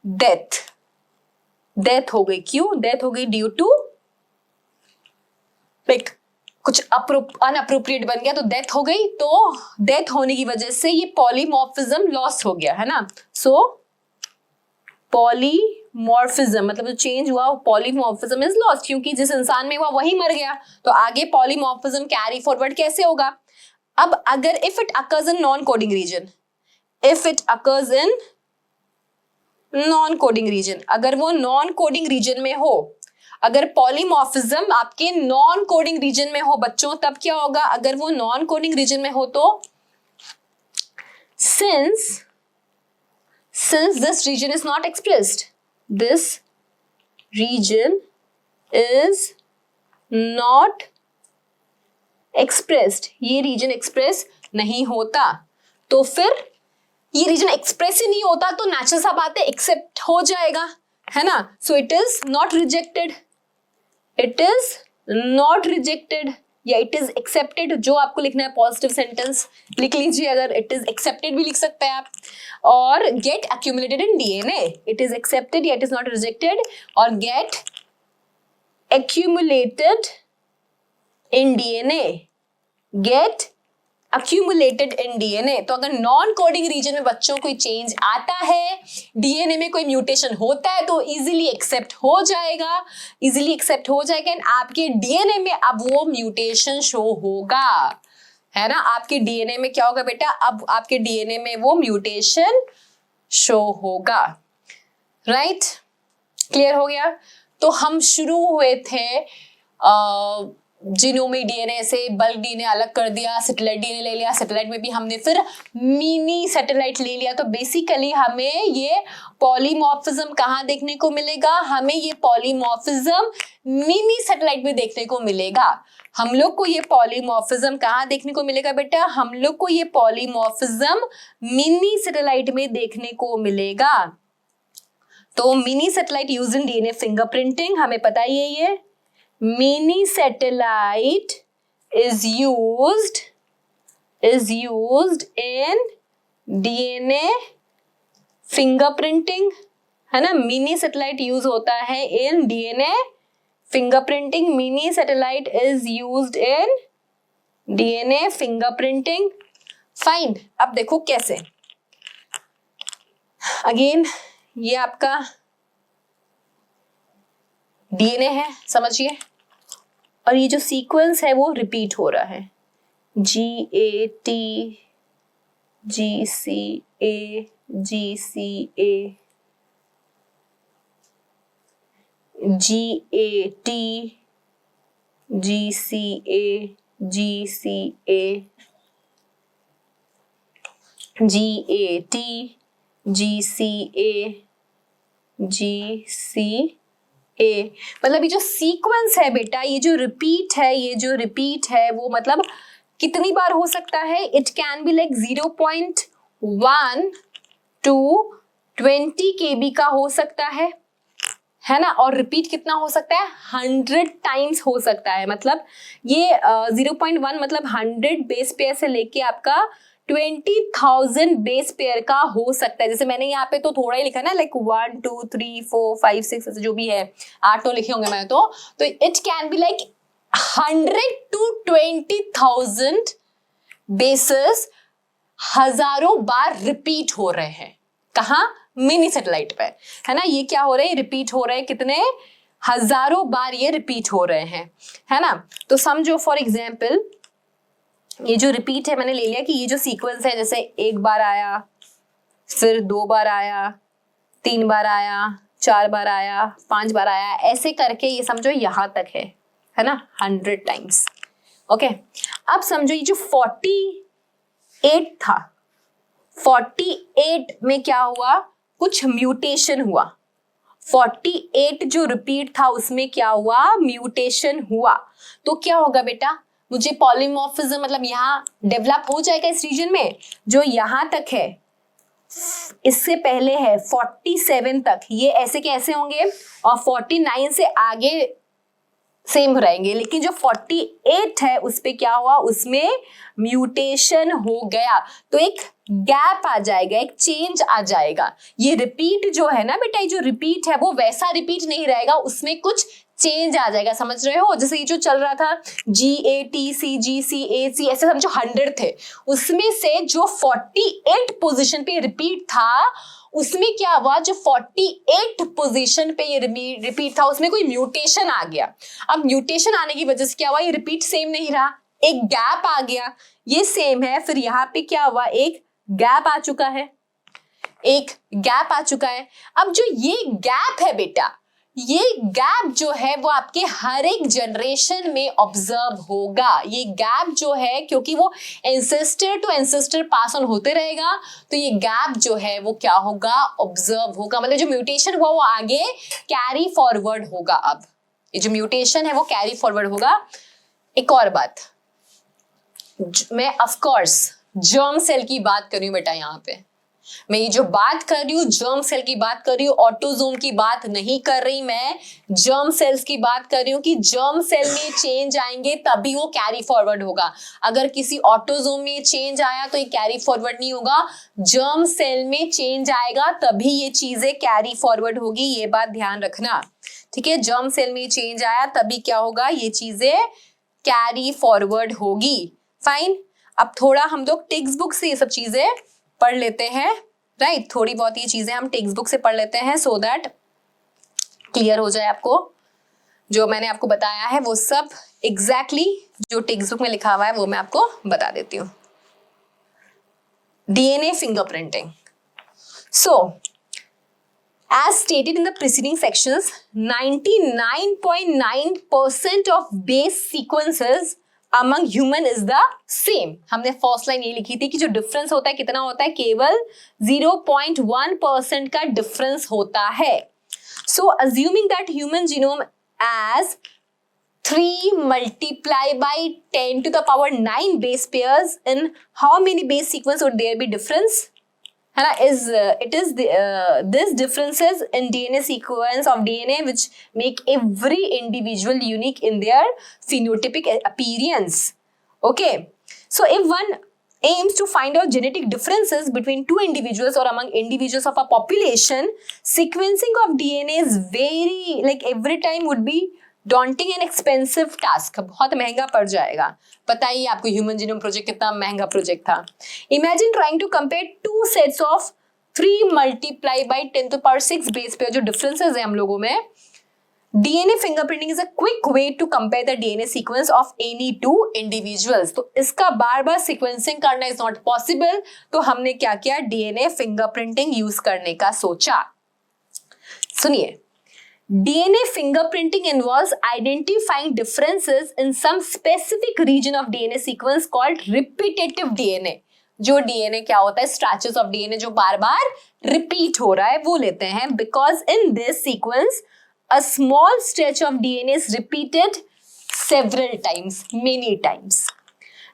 death. Death हो गई, क्यों डेथ हो गई, ड्यू टू लाइक कुछ अनअप्रोप्रिएट बन गया तो डेथ हो गई, तो डेथ होने की वजह से ये पॉलीमॉर्फिज्म लॉस हो गया, है ना. सो पॉलीमॉर्फिज्म मतलब जो चेंज हुआ वो पॉलीमॉर्फिज्म इज लॉस, क्योंकि जिस इंसान में हुआ वही मर गया, तो आगे पॉलीमॉर्फिज्म कैरी फॉरवर्ड कैसे होगा. अब अगर if it occurs in non coding reason, if it occurs in non coding reason, अगर वो नॉन कोडिंग रीजन में हो, अगर पॉलीमॉर्फिज्म आपके नॉन कोडिंग रीजन में हो बच्चों, तब क्या होगा, अगर वो नॉन कोडिंग रीजन में हो तो since this region is not expressed, this region is not expressed, ये रीजन एक्सप्रेस नहीं होता, तो फिर ये रीजन एक्सप्रेस ही नहीं होता तो नेचुरल सा बात है एक्सेप्ट हो जाएगा, है ना. So it is not rejected, it is not rejected या इट इज एक्सेप्टेड. जो आपको लिखना है पॉजिटिव सेंटेंस लिख लीजिए, अगर इट इज एक्सेप्टेड भी लिख सकते हैं आप. और get accumulated in DNA, it is accepted या इट इज नॉट रिजेक्टेड, और get accumulated in DNA get accumulated in DNA। तो अगर नॉन कोडिंग रीजन में बच्चों कोई चेंज आता है, डीएनए में कोई म्यूटेशन होता है तो इजीली एक्सेप्ट हो जाएगा, एंड आपके डीएनए में अब वो म्यूटेशन शो होगा, है ना। आपके डीएनए में क्या होगा बेटा, अब आपके डीएनए में वो म्यूटेशन शो होगा, राइट। क्लियर हो गया। तो हम शुरू हुए थे जीनोमिक डीएनए से, बल्क डीएनए अलग कर दिया, सैटेलाइट डीएनए ले लिया, सैटेलाइट में भी हमने फिर मिनी सैटेलाइट ले लिया। तो बेसिकली हमें ये पॉलीमॉर्फिज्म कहाँ देखने को मिलेगा, हमें ये पॉलीमॉर्फिज्म मिनी सैटेलाइट में देखने को मिलेगा। हम लोग को ये पॉलीमॉर्फिज्म कहाँ देखने को मिलेगा बेटा, हम लोग को ये पॉलीमॉर्फिज्म मिनी सैटेलाइट में देखने को मिलेगा। तो mini satellite use in DNA fingerprinting, हमें पता ही है ये mini satellite is used in DNA fingerprinting, है ना। मिनी सैटेलाइट यूज होता है इन DNA fingerprinting, mini satellite is used in DNA fingerprinting. Fine. अब देखो कैसे, अगेन ये आपका डीएनए है, समझिए, और ये जो सीक्वेंस है वो रिपीट हो रहा है, GAT GCA GCA GAT GCA GCA GAT GCA GCA। मतलब ये जो सीक्वेंस है बेटा, ये जो रिपीट है वो मतलब कितनी बार हो सकता है, it can be like 0.1 to 20 KB का हो सकता है ना। और रिपीट कितना हो सकता है, 100 टाइम्स हो सकता है। मतलब ये 0.1 मतलब 100 बेस पेयर से लेके आपका 20,000 बेस पेयर का हो सकता है। जैसे मैंने यहाँ पे तो थोड़ा ही लिखा ना, लाइक 1 2 3 4 5 6 ऐसे जो भी है, 8 लिखे होंगे मैंने तो it can be like 100 to 20,000 basis हजारों बार रिपीट हो रहे हैं। कहाँ, मिनी सैटेलाइट पे, है ना। ये क्या हो रहे हैं, रिपीट हो रहे हैं, कितने हजारों बार ये रिपीट हो रहे हैं, है ना। तो समझो फॉर एग्जाम्पल ये जो रिपीट है मैंने ले लिया कि ये जो सीक्वेंस है, जैसे 1 बार आया, फिर 2 बार आया, 3 बार आया, 4 बार आया, 5 बार आया, ऐसे करके ये समझो यहाँ तक है ना, 100 टाइम्स। ओके, अब समझो ये जो 48 था, 48 में क्या हुआ, कुछ म्यूटेशन हुआ। 48 जो रिपीट था उसमें क्या हुआ, म्यूटेशन हुआ। तो क्या होगा बेटा, मुझे पॉलीमॉर्फिज्म मतलब यहाँ डेवलप हो जाएगा इस रीजन में, जो यहाँ तक है, इससे पहले है 47 तक, ये ऐसे कैसे होंगे, और 49 से आगे सेम रहेंगे। लेकिन जो 48 है उस पे क्या हुआ, उसमें म्यूटेशन हो गया। तो एक गैप आ जाएगा, एक चेंज आ जाएगा। ये रिपीट जो है ना बेटा, ये जो रिपीट है वो वैसा रिपीट नहीं रहेगा, उसमें कुछ चेंज आ जाएगा, समझ रहे हो। जैसे ये जो चल रहा था GATCGCAC ऐसे समझो 100 थे, उसमें से जो 48 पोजीशन पे रिपीट था उसमें क्या हुआ, जो 48 पोजीशन पे ये रिपीट था उसमें कोई म्यूटेशन आ गया। अब म्यूटेशन आने की वजह से क्या हुआ, ये रिपीट सेम नहीं रहा, एक गैप आ गया। ये सेम है, फिर यहाँ पे क्या हुआ, एक गैप आ चुका है, एक गैप आ चुका है। अब जो ये गैप है बेटा, ये गैप जो है वो आपके हर एक जनरेशन में ऑब्जर्व होगा। ये गैप जो है, क्योंकि वो ancestor to ancestor pass on होते रहेगा, तो ये गैप जो है वो क्या होगा, ऑब्जर्व होगा। मतलब जो म्यूटेशन हुआ वो आगे कैरी फॉरवर्ड होगा। अब ये जो म्यूटेशन है वो कैरी फॉरवर्ड होगा। एक और बात, मैं ऑफ कोर्स जर्म सेल की बात कर रही हूँ बेटा, यहाँ पे मैं ये जो बात कर रही हूँ जर्म सेल की बात कर रही हूँ, ऑटोजोम की बात नहीं कर रही, मैं जर्म सेल्स की बात कर रही हूँ कि जर्म सेल में चेंज आएंगे तभी वो कैरी फॉरवर्ड होगा। अगर किसी ऑटोजोम में चेंज आया तो ये कैरी फॉरवर्ड नहीं होगा, जर्म सेल में चेंज आएगा तभी ये चीजें कैरी फॉरवर्ड होगी। ये बात ध्यान रखना, ठीक है। जर्म सेल में चेंज आया तभी क्या होगा, ये चीजें कैरी फॉरवर्ड होगी। फाइन, अब थोड़ा हम लोग टेक्स्ट बुक से ये सब चीजें पढ़ लेते हैं, राइट? थोड़ी बहुत ये चीजें हम टेक्स्ट बुक से पढ़ लेते हैं सो दैट क्लियर हो जाए आपको। जो मैंने आपको बताया है वो सब एग्जैक्टली जो टेक्स्ट बुक में लिखा हुआ है वो मैं आपको बता देती हूँ। DNA fingerprinting. So, as stated in the preceding sections, 99.9% of base sequences among human is the same. हमने फर्स्ट लाइन ये लिखी थी कि जो डिफरेंस होता है कितना होता है, केवल 0.1% का डिफरेंस होता है। So, assuming that human genome as 3 multiplied by 10 to the power 9 base pairs, in how many base sequence would there be difference? है ना? This differences in DNA sequence of DNA which make every individual unique in their phenotypic appearance. Okay, so if one aims to find out genetic differences between two individuals or among individuals of a population, sequencing of DNA is very, like, every time would be daunting and expensive task, बहुत महंगा पड़ जाएगा। बताइए आपको human genome project कितना महंगा project था। Imagine trying to compare 2 sets of 3 multiply by 10 to the power 6 base पे जो डिफरेंसेस है हम लोगों में। DNA fingerprinting is a quick way to compare the DNA sequence of any 2 individuals. तो इसका बार बार सीक्वेंसिंग करना इज नॉट पॉसिबल, तो हमने क्या किया, DNA फिंगरप्रिंटिंग यूज करने का सोचा। सुनिए, DNA fingerprinting involves identifying differences in some specific region of DNA sequence called repetitive DNA. जो DNA क्या होता है, stretches of DNA जो बार बार repeat हो रहा है वो लेते हैं, because in this sequence a small stretch of DNA is repeated several times, many times.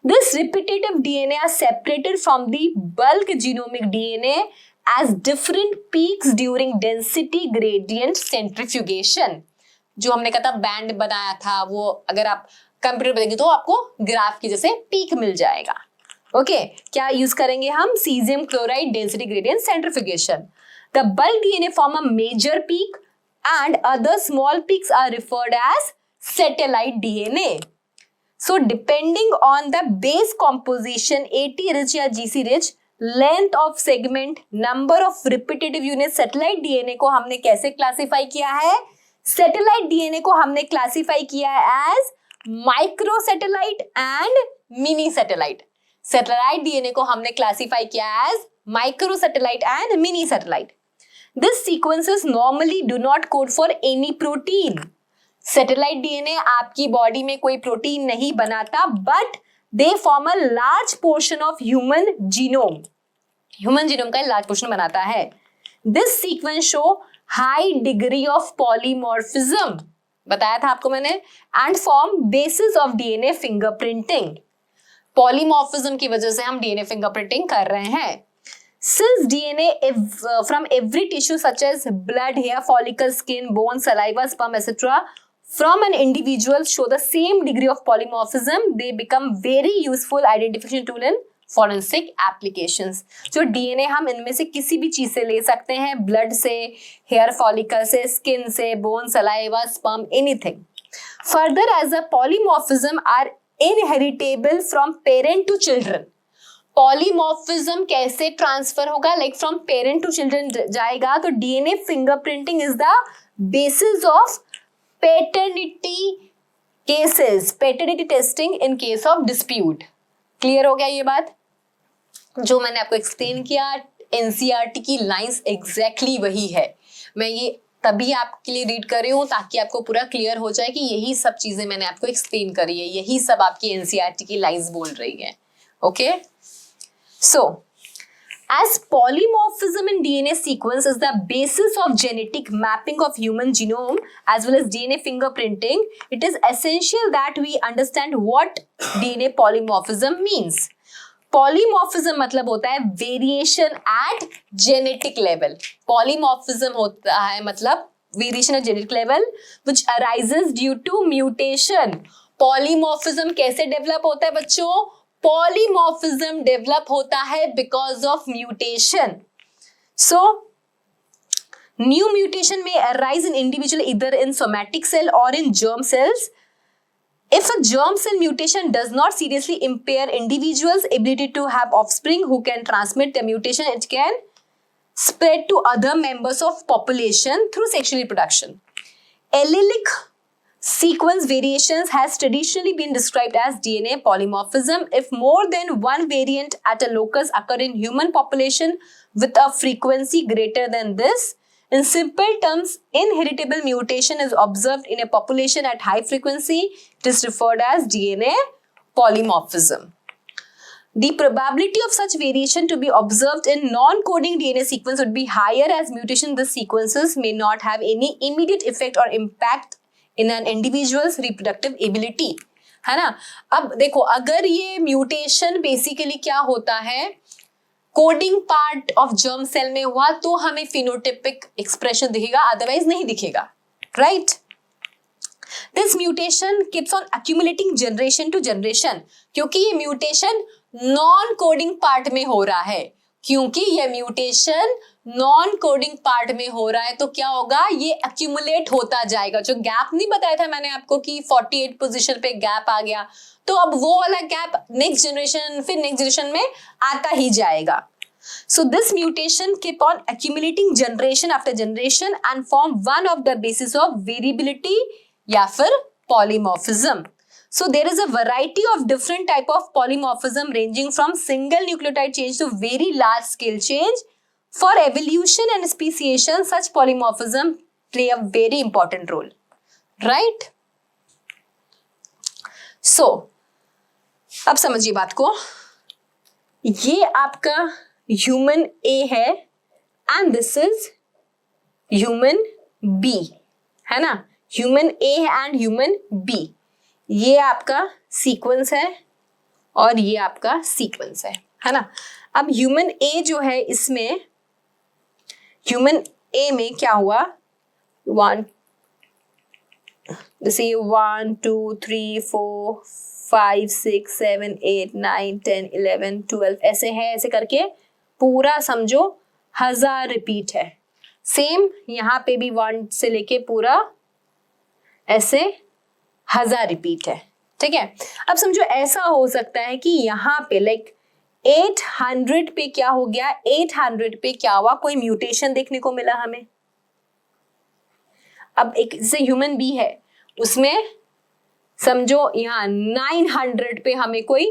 This repetitive DNA are separated from the bulk genomic DNA as different peaks during density gradient centrifugation. जो हमने कहा था band बनाया था, वो अगर आप computer पे देखेंगे तो आपको ग्राफ की जैसे पीक मिल जाएगा। ओके, क्या यूज करेंगे हम, caesium chloride density gradient centrification. The bulk DNA form a major peak and other small peaks are referred as satellite DNA. So depending on the base composition, AT rich या GC rich, length of segment, number of repetitive units, satellite DNA को हमने कैसे classify किया है, satellite DNA को हमने classify किया है as micro satellite and mini satellite. Satellite DNA को हमने क्लासीफाई किया as micro satellite and mini satellite. These sequences normally do not code for any protein. Satellite DNA आपकी बॉडी में कोई प्रोटीन नहीं बनाता, but they form a large portion of human genome. Human genome का large portion बनाता है। This sequence show high degree of polymorphism, बताया था आपको मैंने, and form basis of DNA fingerprinting. Polymorphism की वजह से हम डीएनए फिंगरप्रिंटिंग कर रहे हैं। Since DNA from every tissue such as blood, hair follicle, skin, bone, saliva, sperm, etc. from an individual show the same degree of polymorphism, they become very useful identification tool in forensic applications. जो DNA हम इनमें से किसी भी चीज से ले सकते हैं, blood से, hair follicle से, skin से, bone, saliva, sperm, anything. Further, as the polymorphism are inheritable from parent to children. Polymorphism कैसे ट्रांसफर होगा, like from parent to children जाएगा, तो DNA fingerprinting is the basis of paternity cases, paternity testing in case of dispute. Clear हो गया ये बात? जो मैंने आपको एक्सप्लेन किया एनसीईआरटी की लाइंस एग्जैक्टली वही है। मैं ये तभी आपके लिए रीड कर रही हूँ ताकि आपको पूरा क्लियर हो जाए कि यही सब चीजें मैंने आपको एक्सप्लेन करी है, यही सब आपकी एनसीईआरटी की लाइंस बोल रही है। Okay, so as polymorphism in DNA sequence is the basis of genetic mapping of human genome as well as DNA fingerprinting, it is essential that we understand what DNA polymorphism means. Polymorphism मतलब होता है variation at genetic level. Polymorphism होता है मतलब variation at genetic level which arises due to mutation. Polymorphism कैसे develop होता है बच्चों? पॉलीमॉर्फिज्म डेवलप होता है because of mutation. So new mutation में अराइज इन इंडिविजुअल इधर इन सोमैटिक सेल और in germ cells If a germ cell mutation does not seriously impair individuals' ability to have offspring who can transmit the mutation, it can spread to other members of population through sexual reproduction. Allelic sequence variations has traditionally been described as DNA polymorphism. If more than one variant at a locus occur in human population with a frequency greater than this, in simple terms, inheritable mutation is observed in a population at high frequency. It is referred as DNA polymorphism. The probability of such variation to be observed in non-coding DNA sequence would be higher as mutation in the sequences may not have any immediate effect or impact in an individual's reproductive ability. है ना? अब देखो, अगर ये mutation basically क्या होता है, coding part of germ cell में हुआ तो हमें फिनोटाइपिक एक्सप्रेशन दिखेगा, अदरवाइज नहीं दिखेगा, right? This mutation keeps on accumulating generation to generation, क्योंकि ये म्यूटेशन नॉन कोडिंग पार्ट में हो रहा है, क्योंकि ये म्यूटेशन नॉन कोडिंग पार्ट में हो रहा है तो क्या होगा, ये एक्यूमुलेट होता जाएगा. जो गैप नहीं बताया था मैंने आपको कि 48 पोजीशन पे गैप आ गया, तो अब वो वाला गैप नेक्स्ट जनरेशन फिर नेक्स्ट जनरेशन में आता ही जाएगा. So this mutation keep on accumulating generation after generation and form one of the basis of variability या फिर polymorphism. So there is a variety of different type of polymorphism ranging from single nucleotide change to very large scale change. For evolution and speciation, such polymorphism play a very important role, right? So अब समझिए बात को, ये आपका human A है and this is human B, है ना? Human A and human B, ये आपका सीक्वेंस है और ये आपका सीक्वेंस है ना? अब ह्यूमन ए जो है, इसमें ह्यूमन ए में क्या हुआ, जैसे 1 2 3 4 5 6 7 8 9 10 11 12 ऐसे है, ऐसे करके पूरा समझो 1000 रिपीट है. सेम यहाँ पे भी 1 से लेके पूरा ऐसे 1000 रिपीट है, ठीक है? अब समझो ऐसा हो सकता है कि यहाँ पे लाइक 800 पे क्या हो गया, 800 पे क्या हुआ, कोई म्यूटेशन देखने को मिला हमें. अब एक जैसे ह्यूमन बी है, उसमें समझो यहाँ 900 पे हमें कोई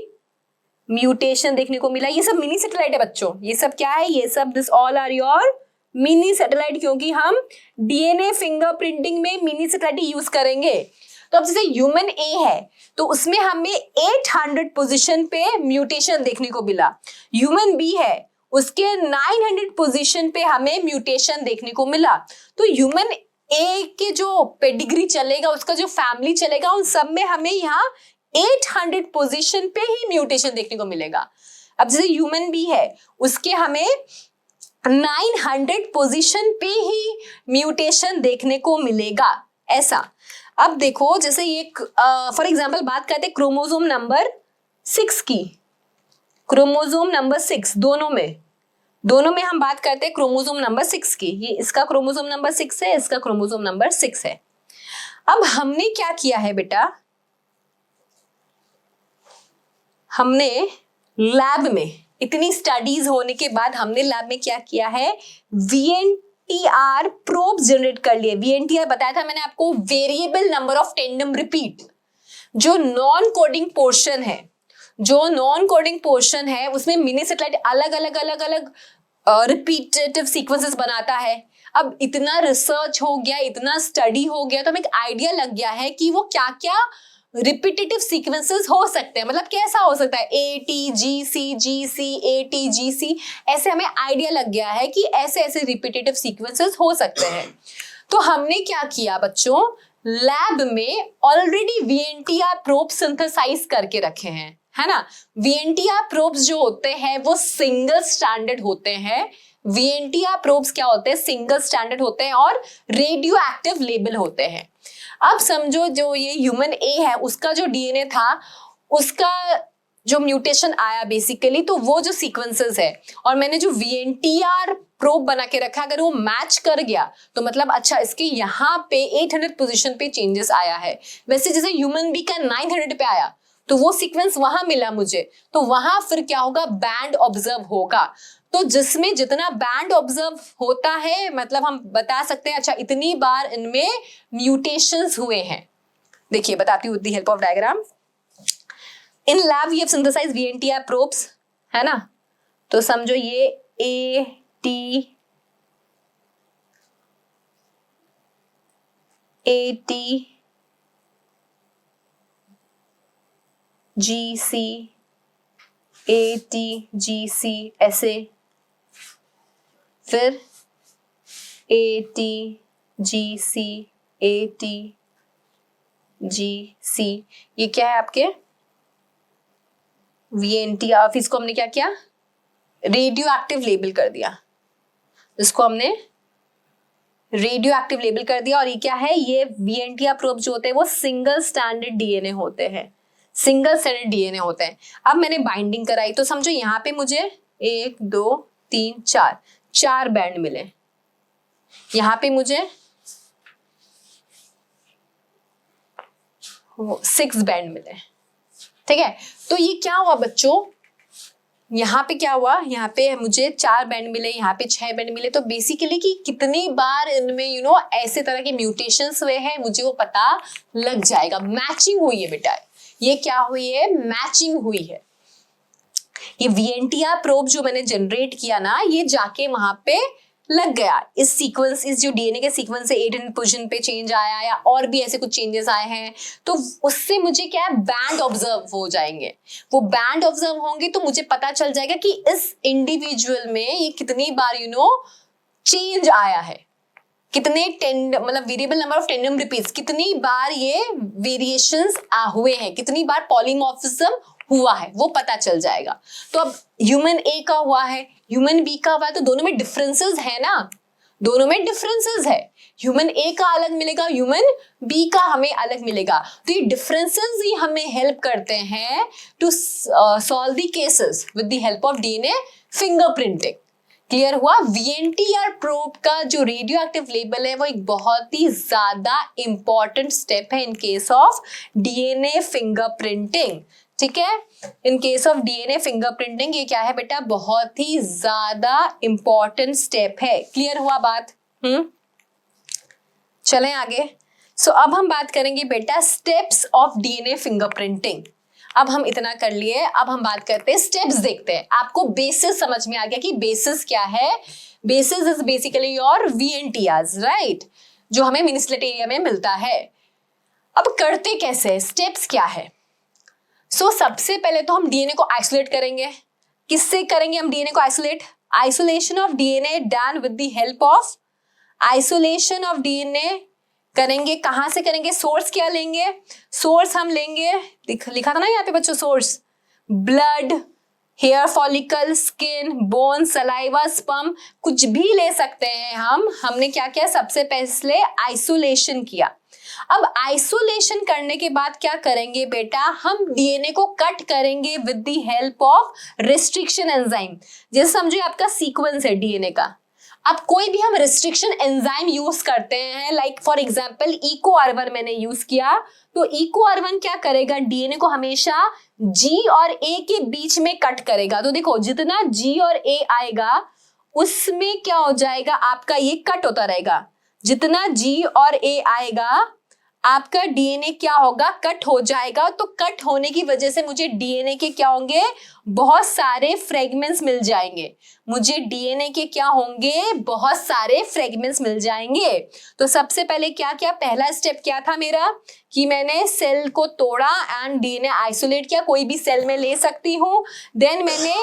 म्यूटेशन देखने को मिला. ये सब मिनी सैटेलाइट है बच्चों, ये सब क्या है, ये सब this all are your mini satellite, क्योंकि हम डीएनए फिंगरप्रिंटिंग में मिनी सैटेलाइट यूज करेंगे. तो अब जैसे ह्यूमन ए है तो उसमें हमें 800 पोजीशन पे म्यूटेशन देखने को मिला. ह्यूमन बी है, उसके 900 पोजीशन पे हमें म्यूटेशन देखने को मिला. तो ह्यूमन ए के जो पेडिग्री चलेगा, उसका जो फैमिली चलेगा, उन सब में हमें यहाँ 800 पोजीशन पे ही म्यूटेशन देखने को मिलेगा. अब जैसे ह्यूमन बी है, उसके हमें 900 पोजीशन पे ही म्यूटेशन देखने को मिलेगा, ऐसा. अब देखो, जैसे ये फॉर एग्जांपल बात करते हैं क्रोमोसोम नंबर 6 की, क्रोमोसोम नंबर 6 दोनों में हम बात करते हैं क्रोमोसोम नंबर 6 की. ये इसका क्रोमोसोम नंबर 6 है, इसका क्रोमोसोम नंबर 6 है. अब हमने क्या किया है बेटा, हमने लैब में इतनी स्टडीज होने के बाद हमने लैब में क्या किया है, VNTR प्रोब्स जनरेट कर लिए. VNTR बताया था मैंने आपको, variable number of tandem repeat. जो नॉन कोडिंग पोर्शन है उसमें मिनी सैटेलाइट अलग रिपीटेटिव सीक्वेंसेस बनाता है. अब इतना रिसर्च हो गया, इतना स्टडी हो गया, तो हमें एक आइडिया लग गया है कि वो क्या क्या रिपीटेटिव सीक्वेंसेस हो सकते हैं. मतलब कैसा हो सकता है, ATGC GC ATGC, ऐसे हमें आइडिया लग गया है कि ऐसे ऐसे रिपीटेटिव सीक्वेंसेस हो सकते हैं. तो हमने क्या किया बच्चों, लैब में ऑलरेडी VNTR प्रोब सिंथेसाइज करके रखे हैं, है ना? VNTR प्रोब्स जो होते हैं वो सिंगल स्टैंडर्ड होते हैं. VNTR प्रोब्स क्या होते हैं, सिंगल स्टैंडर्ड होते हैं और रेडियो एक्टिव लेबल होते हैं. अब समझो जो ये ह्यूमन ए है, उसका जो DNA था, उसका जो म्यूटेशन आया बेसिकली, तो वो जो सीक्वेंसेस है और मैंने जो VNTR प्रोब बना के रखा, अगर वो मैच कर गया तो मतलब अच्छा इसके यहाँ पे 800 पोजीशन पे चेंजेस आया है। वैसे जैसे ह्यूमन बी का 900 पे आया तो वो सीक्वेंस वहां मिला मुझे, तो वहां फिर क्या होगा, बैंड ऑब्जर्व होगा। तो जिसमें जितना बैंड ऑब्जर्व होता है मतलब हम बता सकते हैं अच्छा इतनी बार इनमें म्यूटेशंस हुए हैं। देखिए बताती हूँ with the help of diagram. In lab we have synthesized VNTR probes, है ना। तो समझो ये AT GC ATGC ऐसे, फिर ATGC ATGC, ये क्या है आपके VNTR। इसको हमने क्या किया, रेडियो एक्टिव लेबल कर दिया, इसको हमने रेडियो एक्टिव लेबल कर दिया। और ये क्या है, ये VNTR प्रोब जो होते हैं वो सिंगल स्टैंडर्ड DNA होते हैं, सिंगल स्टैंडर्ड DNA होते हैं। अब मैंने बाइंडिंग कराई तो समझो यहाँ पे मुझे 1 2 3 4 बैंड मिले, यहाँ पे मुझे 6 बैंड मिले, ठीक है। तो ये क्या हुआ बच्चों, यहाँ पे क्या हुआ, यहाँ पे मुझे 4 बैंड मिले, यहाँ पे 6 बैंड मिले। तो बेसिकली कि कितनी बार इनमें ऐसे तरह के म्यूटेशंस हुए हैं मुझे वो पता लग जाएगा। मैचिंग हुई है बेटा, ये क्या हुई है, मैचिंग हुई है। ये VNTR प्रोब जो मैंने जनरेट किया ना, ये जाके वहां पे लग गया। इस सीक्वेंस, इस जो DNA के सीक्वेंस से 800 पोजीशन पे चेंज आया या और भी ऐसे कुछ चेंजेस आए हैं, तो उससे मुझे क्या है, बैंड ऑब्जर्व हो जाएंगे। वो बैंड ऑब्जर्व होंगे तो मुझे पता चल जाएगा कि इस इंडिविजुअल में ये कितनी बार चेंज आया है, कितने मतलब variable number of tandem repeats, कितनी बार ये वेरिएशंस हुए हैं, कितनी बार पॉलीमॉर्फिज्म हुआ है, वो पता चल जाएगा। तो अब ह्यूमन A का हुआ है, ह्यूमन B का हुआ है, तो दोनों में डिफरेंसेस है ना, दोनों में डिफरेंसेस है। ह्यूमन A का अलग मिलेगा, ह्यूमन B का हमें अलग मिलेगा। तो ये डिफरेंसेस ही हमें हेल्प करते हैं to solve the cases with the help of DNA fingerprinting. Clear हुआ। VNTR प्रोब का जो रेडियो एक्टिव लेबल है वो एक बहुत ही ज्यादा इंपॉर्टेंट स्टेप है इन केस ऑफ DNA फिंगरप्रिंटिंग, ठीक है। इन केस ऑफ DNA फिंगरप्रिंटिंग ये क्या है बेटा, बहुत ही ज्यादा इंपॉर्टेंट स्टेप है। क्लियर हुआ बात। चलें आगे। सो अब हम बात करेंगे बेटा स्टेप्स ऑफ DNA फिंगरप्रिंटिंग। अब हम इतना कर लिए, अब हम बात करते हैं स्टेप्स, देखते हैं। आपको बेसिस समझ में आ गया कि बेसिस क्या है। Basis is basically your VNTRs, right, जो हमें मिनिस्लेट एरिया में मिलता है। अब करते कैसे, स्टेप्स क्या है। सो सबसे पहले तो हम DNA को आइसोलेट करेंगे। किससे करेंगे हम DNA को isolate, isolation of DNA done with the help of, isolation of DNA करेंगे। कहां से करेंगे, सोर्स क्या लेंगे, सोर्स हम लेंगे, लिखा था ना यहाँ पे बच्चों, source blood, hair follicle, skin, bone, saliva, sperm, कुछ भी ले सकते हैं हम। हमने क्या किया, सबसे पहले आइसोलेशन किया। अब आइसोलेशन करने के बाद क्या करेंगे बेटा, हम DNA को कट करेंगे with the help of restriction enzyme. जैसे समझो आपका सीक्वेंस है DNA का, अब कोई भी हम रिस्ट्रिक्शन एंजाइम यूज करते हैं, लाइक फॉर एग्जांपल EcoR1 मैंने यूज किया, तो EcoR1 क्या करेगा, DNA को हमेशा G और A के बीच में कट करेगा। तो देखो जितना G और A आएगा उसमें क्या हो जाएगा, आपका ये कट होता रहेगा। जितना G और A आएगा आपका DNA क्या होगा, कट हो जाएगा। तो कट होने की वजह से मुझे DNA के क्या होंगे, बहुत सारे फ्रेगमेंट्स मिल जाएंगे। मुझे DNA के क्या होंगे, बहुत सारे फ्रेगमेंट्स मिल जाएंगे। तो सबसे पहले क्या किया, पहला स्टेप क्या था मेरा, कि मैंने सेल को तोड़ा एंड DNA आइसोलेट किया, कोई भी सेल में ले सकती हूँ। देन मैंने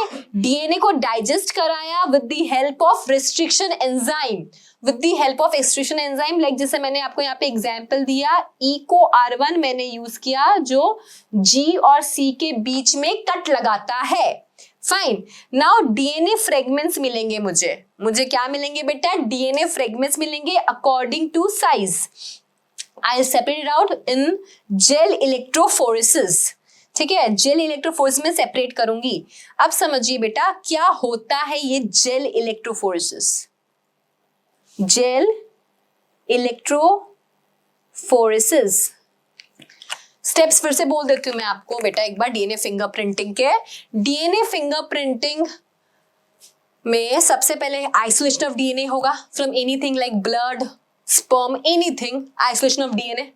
DNA को डाइजेस्ट कराया with the help of restriction enzyme, with the help of extrusion enzyme, like जैसे मैंने आपको यहाँ पे एग्जांपल दिया, EcoR1 मैंने यूज किया जो G और C के बीच में कट लगाता है। फाइन, नाउ DNA फ्रेगमेंट्स मिलेंगे मुझे क्या मिलेंगे बेटा, DNA फ्रेगमेंट्स मिलेंगे according to size. I'll separate it out in gel electrophoresis, ठीक है, जेल इलेक्ट्रोफोर्स में सेपरेट करूंगी। अब समझिए बेटा क्या होता है ये gel electrophoresis. Gel electrophoresis, steps फिर से बोल देती हूँ मैं आपको बेटा एक बार डीएनए फिंगरप्रिंटिंग के। डीएनए फिंगरप्रिंटिंग में सबसे पहले आइसोलेशन ऑफ डीएनए होगा from anything like blood, sperm, anything, isolation of DNA.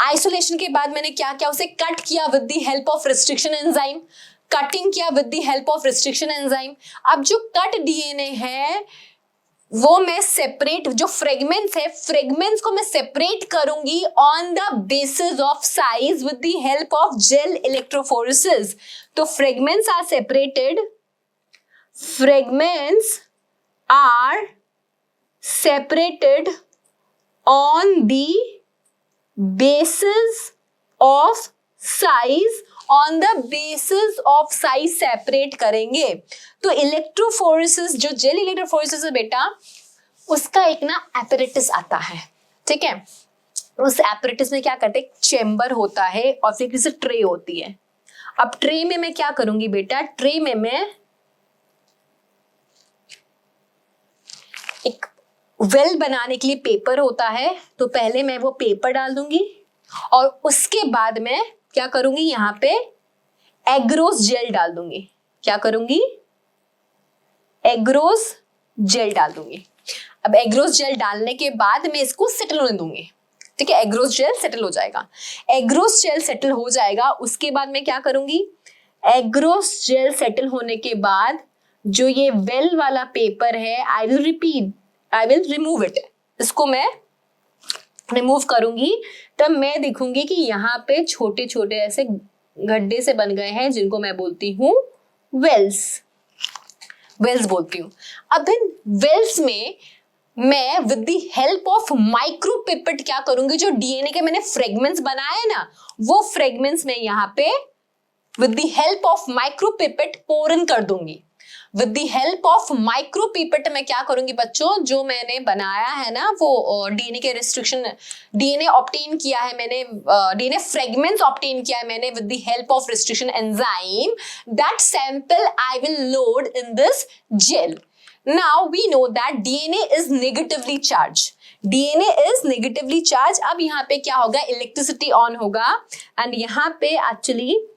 Isolation के बाद मैंने क्या किया, उसे कट किया with the help of restriction enzyme, cutting किया with the help of restriction enzyme. अब जो कट डीएनए है वो मैं सेपरेट, जो फ्रेगमेंट्स है फ्रेगमेंट्स को मैं सेपरेट करूंगी on the basis of size with the help of gel electrophoresis. तो fragments are separated, fragments are separated on the basis of size, on the basis of size separate करेंगे। तो electrophoresis, जो gel electrophoresis है बेटा, उसका एक ना apparatus आता है, ठीक है। उस एपरेटिस में क्या करते हैं, चेम्बर होता है और फिर किसी ट्रे होती है। अब ट्रे में मैं क्या करूंगी बेटा, ट्रे में मैं एक वेल बनाने के लिए पेपर होता है, तो पहले मैं वो पेपर डाल दूंगी और उसके बाद मैं क्या करूंगी, यहाँ पे एग्रोस जेल डाल दूंगी। क्या करूंगी, एग्रोस जेल डाल दूंगी। अब एग्रोस जेल डालने के बाद मैं इसको सेटल होने दूंगी, ठीक है। एग्रोस जेल सेटल हो जाएगा, एग्रोस जेल सेटल हो जाएगा, उसके बाद मैं क्या करूंगी, एग्रोस जेल सेटल होने के बाद जो ये वेल वाला पेपर है, आई विल रिमूव इट, इसको मैं रिमूव करूंगी। तब मैं देखूंगी कि यहाँ पे छोटे छोटे ऐसे गड्ढे से बन गए हैं जिनको मैं बोलती हूँ वेल्स, वेल्स बोलती हूँ। अब इन वेल्स में मैं with the help of micropipette क्या करूंगी, जो डीएनए के मैंने फ्रेगमेंट्स बनाए ना, वो फ्रेगमेंट्स में यहाँ पे with the help of micropipette pour in कर दूंगी। With the help of micropipette मैं क्या करूंगी बच्चों, जो मैंने बनाया है ना वो डीएनए के रिस्ट्रिक्शन, डीएनए ऑब्टेन किया है मैंने, डीएनए फ्रेगमेंट्स ऑब्टेन किया है मैंने with the help of restriction enzyme, that sample I will load in this gel. Now we know that DNA is negatively charged. DNA is negatively charged. अब यहाँ पे क्या होगा, इलेक्ट्रिसिटी ऑन होगा and यहाँ पे एक्चुअली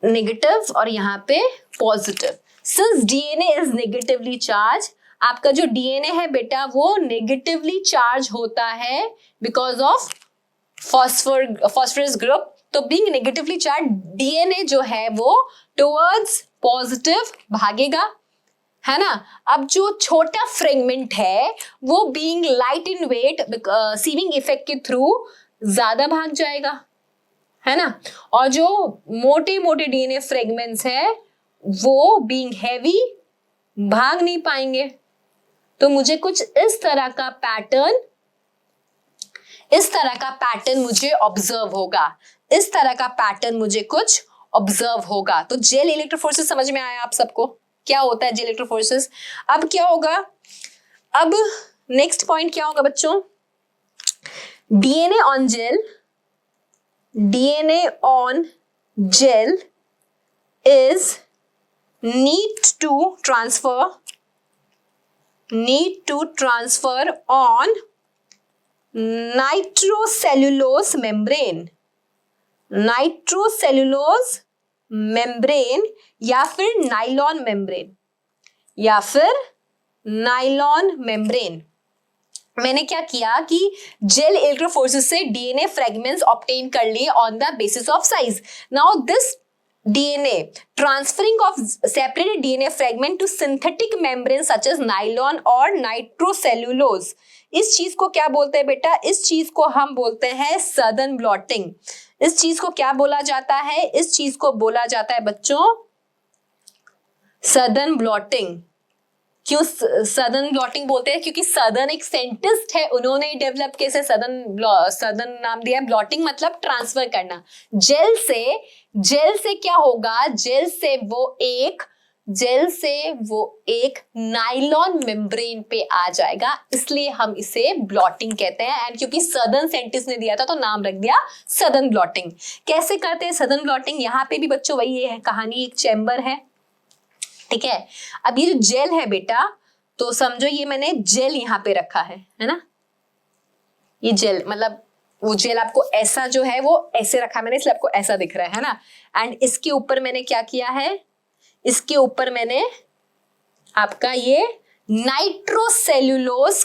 नेगेटिव और यहाँ पे positive. Since DNA is negatively charge, आपका जो डीएनए है बेटा वो नेगेटिवली चार्ज होता है बिकॉज ऑफ फॉस्फोरस ग्रुप। तो बीइंग नेगेटिवली चार्ज, डीएनए जो है वो टुवर्ड्स पॉजिटिव भागेगा, है ना। अब जो छोटा फ्रेगमेंट है वो being light in weight, sieving effect के थ्रू ज्यादा भाग जाएगा, है ना। और जो मोटे मोटे डीएनए फ्रेगमेंट्स है वो बीइंग हैवी भाग नहीं पाएंगे। तो मुझे कुछ इस तरह का पैटर्न मुझे ऑब्जर्व होगा, इस तरह का पैटर्न मुझे कुछ ऑब्जर्व होगा। तो जेल इलेक्ट्रोफोरेसिस समझ में आया आप सबको, क्या होता है जेल इलेक्ट्रोफोरेसिस। अब क्या होगा, अब नेक्स्ट पॉइंट क्या होगा बच्चों, DNA on gel, DNA on gel is need to transfer on nitrocellulose membrane या फिर नाइलॉन मेम्ब्रेन। मैंने क्या किया कि जेल इलेक्ट्रोफोरेसिस से डीएनए फ्रेगमेंट्स ऑब्टेन कर लिए on the basis of size. Now this DNA transferring of separated DNA fragment to synthetic membrane such as nylon और nitrocellulose, इस चीज को क्या बोलते हैं बेटा, इस चीज को हम बोलते हैं सदर्न ब्लॉटिंग। इस चीज को क्या बोला जाता है, इस चीज को बोला जाता है बच्चों सदर्न ब्लॉटिंग। क्यों सदर्न ब्लॉटिंग बोलते हैं, क्योंकि सदर्न एक साइंटिस्ट है, उन्होंने डेवलप कैसे सदर्न नाम दिया है। ब्लॉटिंग मतलब ट्रांसफर करना। जेल से क्या होगा, जेल से वो एक जेल से वो एक नाइलॉन मेम्ब्रेन पे आ जाएगा, इसलिए हम इसे ब्लॉटिंग कहते हैं। एंड क्योंकि सदर्न साइंटिस्ट ने दिया था तो नाम रख दिया सदर्न ब्लॉटिंग। कैसे करते हैं सदर्न ब्लॉटिंग? यहाँ पे भी बच्चों वही है कहानी, एक चैम्बर है, ठीक है। अब ये जो जेल है बेटा, तो समझो ये मैंने जेल यहाँ पे रखा है ना, ये जेल मतलब वो जेल आपको ऐसा जो है वो ऐसे रखा मैंने, इसलिए आपको ऐसा दिख रहा है ना। एंड इसके ऊपर मैंने क्या किया है, इसके ऊपर मैंने आपका ये नाइट्रोसेल्यूलोज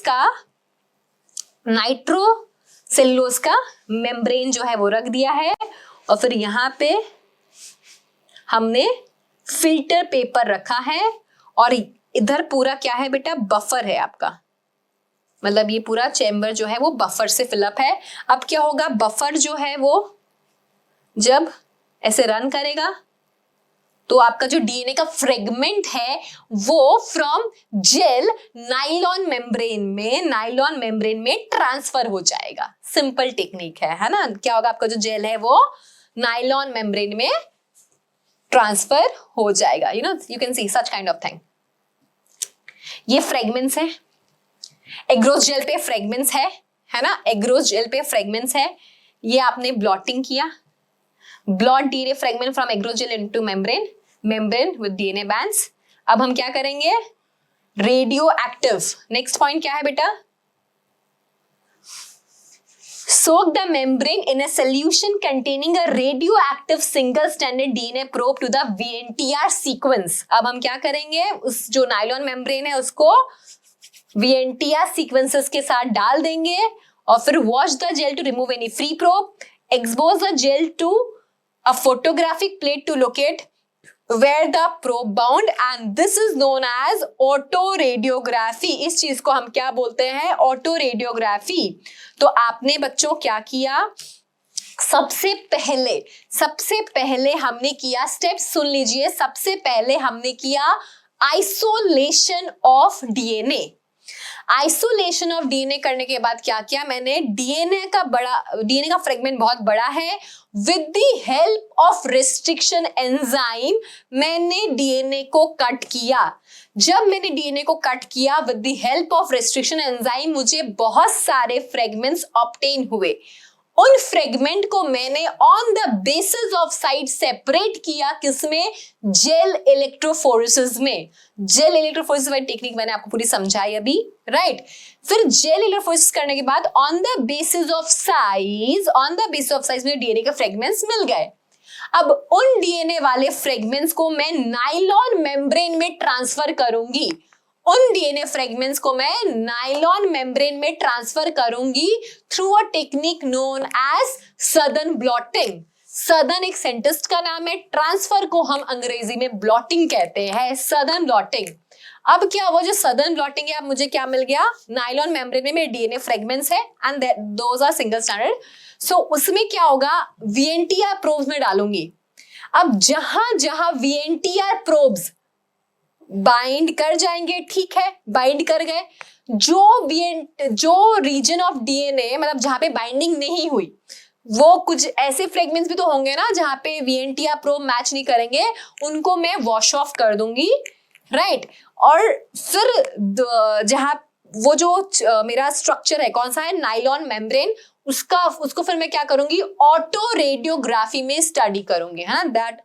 का मेम्ब्रेन जो है वो रख दिया है। और फिर यहां पे हमने फिल्टर पेपर रखा है, और इधर पूरा क्या है बेटा, बफर है आपका, मतलब ये पूरा चैम्बर जो है वो बफर से फिलअप है। अब क्या होगा, बफर जो है वो जब ऐसे रन करेगा तो आपका जो डीएनए का फ्रेगमेंट है वो फ्रॉम जेल नाइलॉन मेम्ब्रेन में ट्रांसफर हो जाएगा। सिंपल टेक्निक है ना। क्या होगा, आपका जो जेल है वो नाइलॉन मेम्ब्रेन में ट्रांसफर हो जाएगा। You can see such kind of thing. ये फ्रेगमेंट्स है, एग्रोस जेल पे फ्रेगमेंट्स है ना, एग्रोस जेल पे फ्रेगमेंट्स है। ये आपने ब्लॉटिंग किया, blot DNA fragment from agarose gel into membrane with DNA bands. अब हम क्या करेंगे, रेडियो एक्टिव। नेक्स्ट पॉइंट क्या है बेटा, soak the membrane in a solution containing a radioactive single stranded DNA probe to the VNTR sequence। अब हम क्या करेंगे, उस जो नाइलॉन मेम्ब्रेन है उसको VNTR सीक्वेंसेस के साथ डाल देंगे, और फिर wash the gel to remove any free probe, expose the gel to a photographic plate to locate where the probe bound, and this is known as autoradiography. इस चीज को हम क्या बोलते हैं, ऑटोरेडियोग्राफी। तो आपने बच्चों क्या किया, सबसे पहले हमने किया, स्टेप्स सुन लीजिए। सबसे पहले हमने किया isolation of DNA. Isolation of DNA करने के बाद क्या किया मैंने, डीएनए का फ्रेगमेंट बहुत बड़ा है, with the help of restriction enzyme मैंने डीएनए को कट किया। जब मैंने डीएनए को कट किया with the help of restriction enzyme, मुझे बहुत सारे फ्रेगमेंट्स ऑब्टेन हुए। उन फ्रेगमेंट को मैंने on the basis of site separate किया, किसमें, जेल इलेक्ट्रोफोरेसिस में। जेल इलेक्ट्रोफोरेसिस वाली टेक्निक मैंने आपको पूरी समझाई अभी, राइट। फिर जेल इलेक्ट्रोफोरेसिस करने के बाद on the basis of size मुझे डीएनए के फ्रेगमेंट्स मिल गए। अब उन डीएनए वाले फ्रेगमेंट्स को मैं नाइलॉन मेम्ब्रेन में ट्रांसफर करूंगी। उन डीएनए फ्रेगमेंट्स को मैं नाइलॉन मेम्ब्रेन में ट्रांसफर करूंगी through a technique known as Southern blotting. Southern एक साइंटिस्ट का नाम है, ट्रांसफर को हम अंग्रेजी में ब्लॉटिंग कहते हैं, सदर्न ब्लॉटिंग। अब क्या हुआ, जो सदर्न ब्लॉटिंग है, अब मुझे क्या मिल गया, नाइलॉन मेम्ब्रेन में मेरे डीएनए फ्रेगमेंट्स है and those are single stranded. So उसमें क्या होगा, वीएनटीआर प्रोब्स में डालूंगी। अब जहां जहां वीएनटीआर प्रोब्स बाइंड कर जाएंगे, ठीक है, बाइंड कर गए, जो रीजन ऑफ डीएनए मतलब जहां पे बाइंडिंग नहीं हुई, वो कुछ ऐसे फ्रेगमेंट्स भी तो होंगे ना जहां पे वीएनटीआर प्रोब मैच नहीं करेंगे, उनको मैं वॉश ऑफ कर दूंगी, राइट। और फिर जहां वो जो मेरा स्ट्रक्चर है, कौन सा है, नाइलॉन मेम्ब्रेन, उसको फिर मैं क्या करूंगी, ऑटो रेडियोग्राफी में स्टडी करूंगी, है ना।